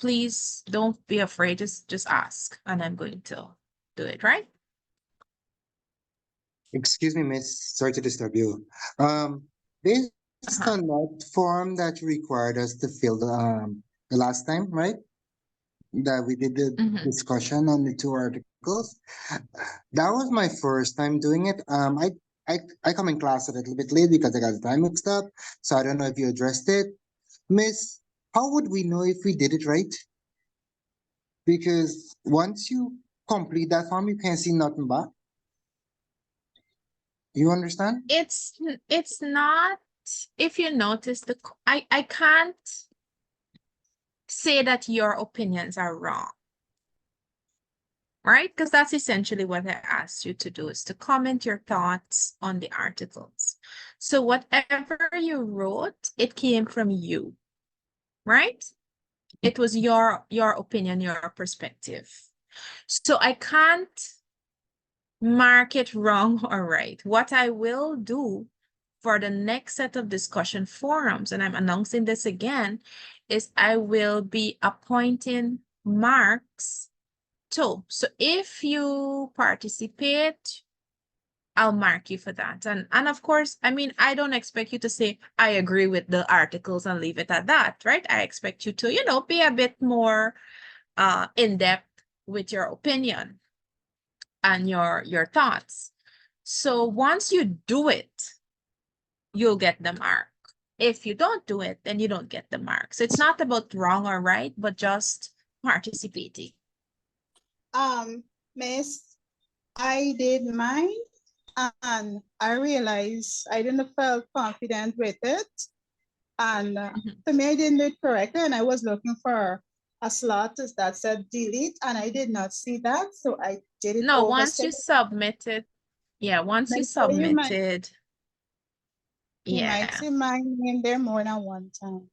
please don't be afraid. Just ask, and I'm going to do it, right? Excuse me, Miss. Sorry to disturb you. Based on that form that you required us to fill the last time, right? That we did the discussion on the 2 articles. That was my first time doing it. I come in class a little bit late because I got the time mixed up. So I don't know if you addressed it. Miss, how would we know if we did it right? Because once you complete that form, you can't see nothing back. You understand? It's not, if you notice, I can't say that your opinions are wrong. Right? Because that's essentially what I asked you to do, is to comment your thoughts on the articles. So whatever you wrote, it came from you, right? It was your opinion, your perspective. So I can't mark it wrong or right. What I will do for the next set of discussion forums, and I'm announcing this again, is I will be appointing marks too. So if you participate, I'll mark you for that. And of course, I mean, I don't expect you to say, I agree with the articles and leave it at that, right? I expect you to, you know, be a bit more in-depth with your opinion and your thoughts. So once you do it, you'll get the mark. If you don't do it, then you don't get the mark. So it's not about wrong or right, but just participating. Miss, I did mine and I realized I didn't feel confident with it. And to me, I didn't do it correctly. And I was looking for a slot that said delete, and I did not see that. So I did it No, over. once you submitted, yeah, once you submitted, You might yeah. see my name there more than one time.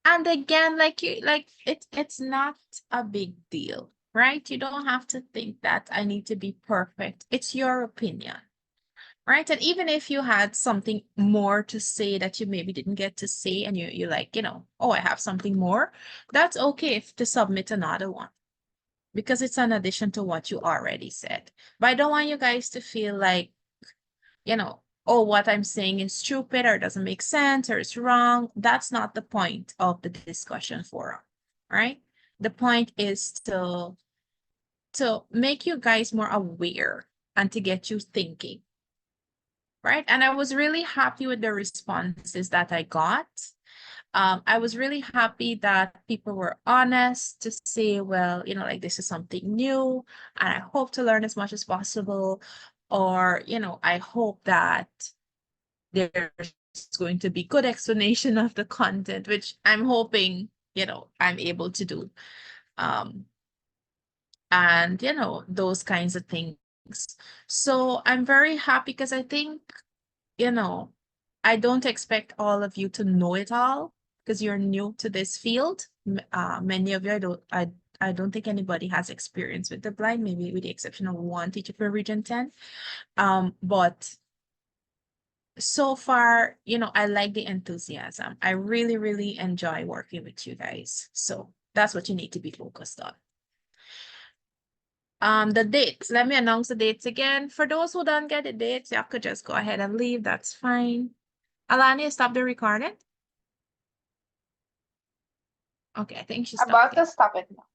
And again, like it's not a big deal, right? You don't have to think that I need to be perfect. It's your opinion, right? And even if you had something more to say that you maybe didn't get to say, and you like, you know, oh, I have something more, that's okay if to submit another one, because it's an addition to what you already said. But I don't want you guys to feel like, you know, oh, what I'm saying is stupid or doesn't make sense or it's wrong. That's not the point of the discussion forum, right? The point is to make you guys more aware and to get you thinking, right? And I was really happy with the responses that I got. I was really happy that people were honest to say, well, you know, like this is something new and I hope to learn as much as possible. Or, you know, I hope that there's going to be good explanation of the content, which I'm hoping, you know, I'm able to do. And, you know, those kinds of things. So I'm very happy because I think, you know, I don't expect all of you to know it all because you're new to this field. Many of you, I don't think anybody has experience with the blind, maybe with the exception of one teacher for Region 10. But so far, you know, I like the enthusiasm. I really, really enjoy working with you guys. So that's what you need to be focused on. The dates, let me announce the dates again. For those who don't get the dates, you could just go ahead and leave. That's fine. Alani, stop the recording. Okay, I think she's About to stop it now.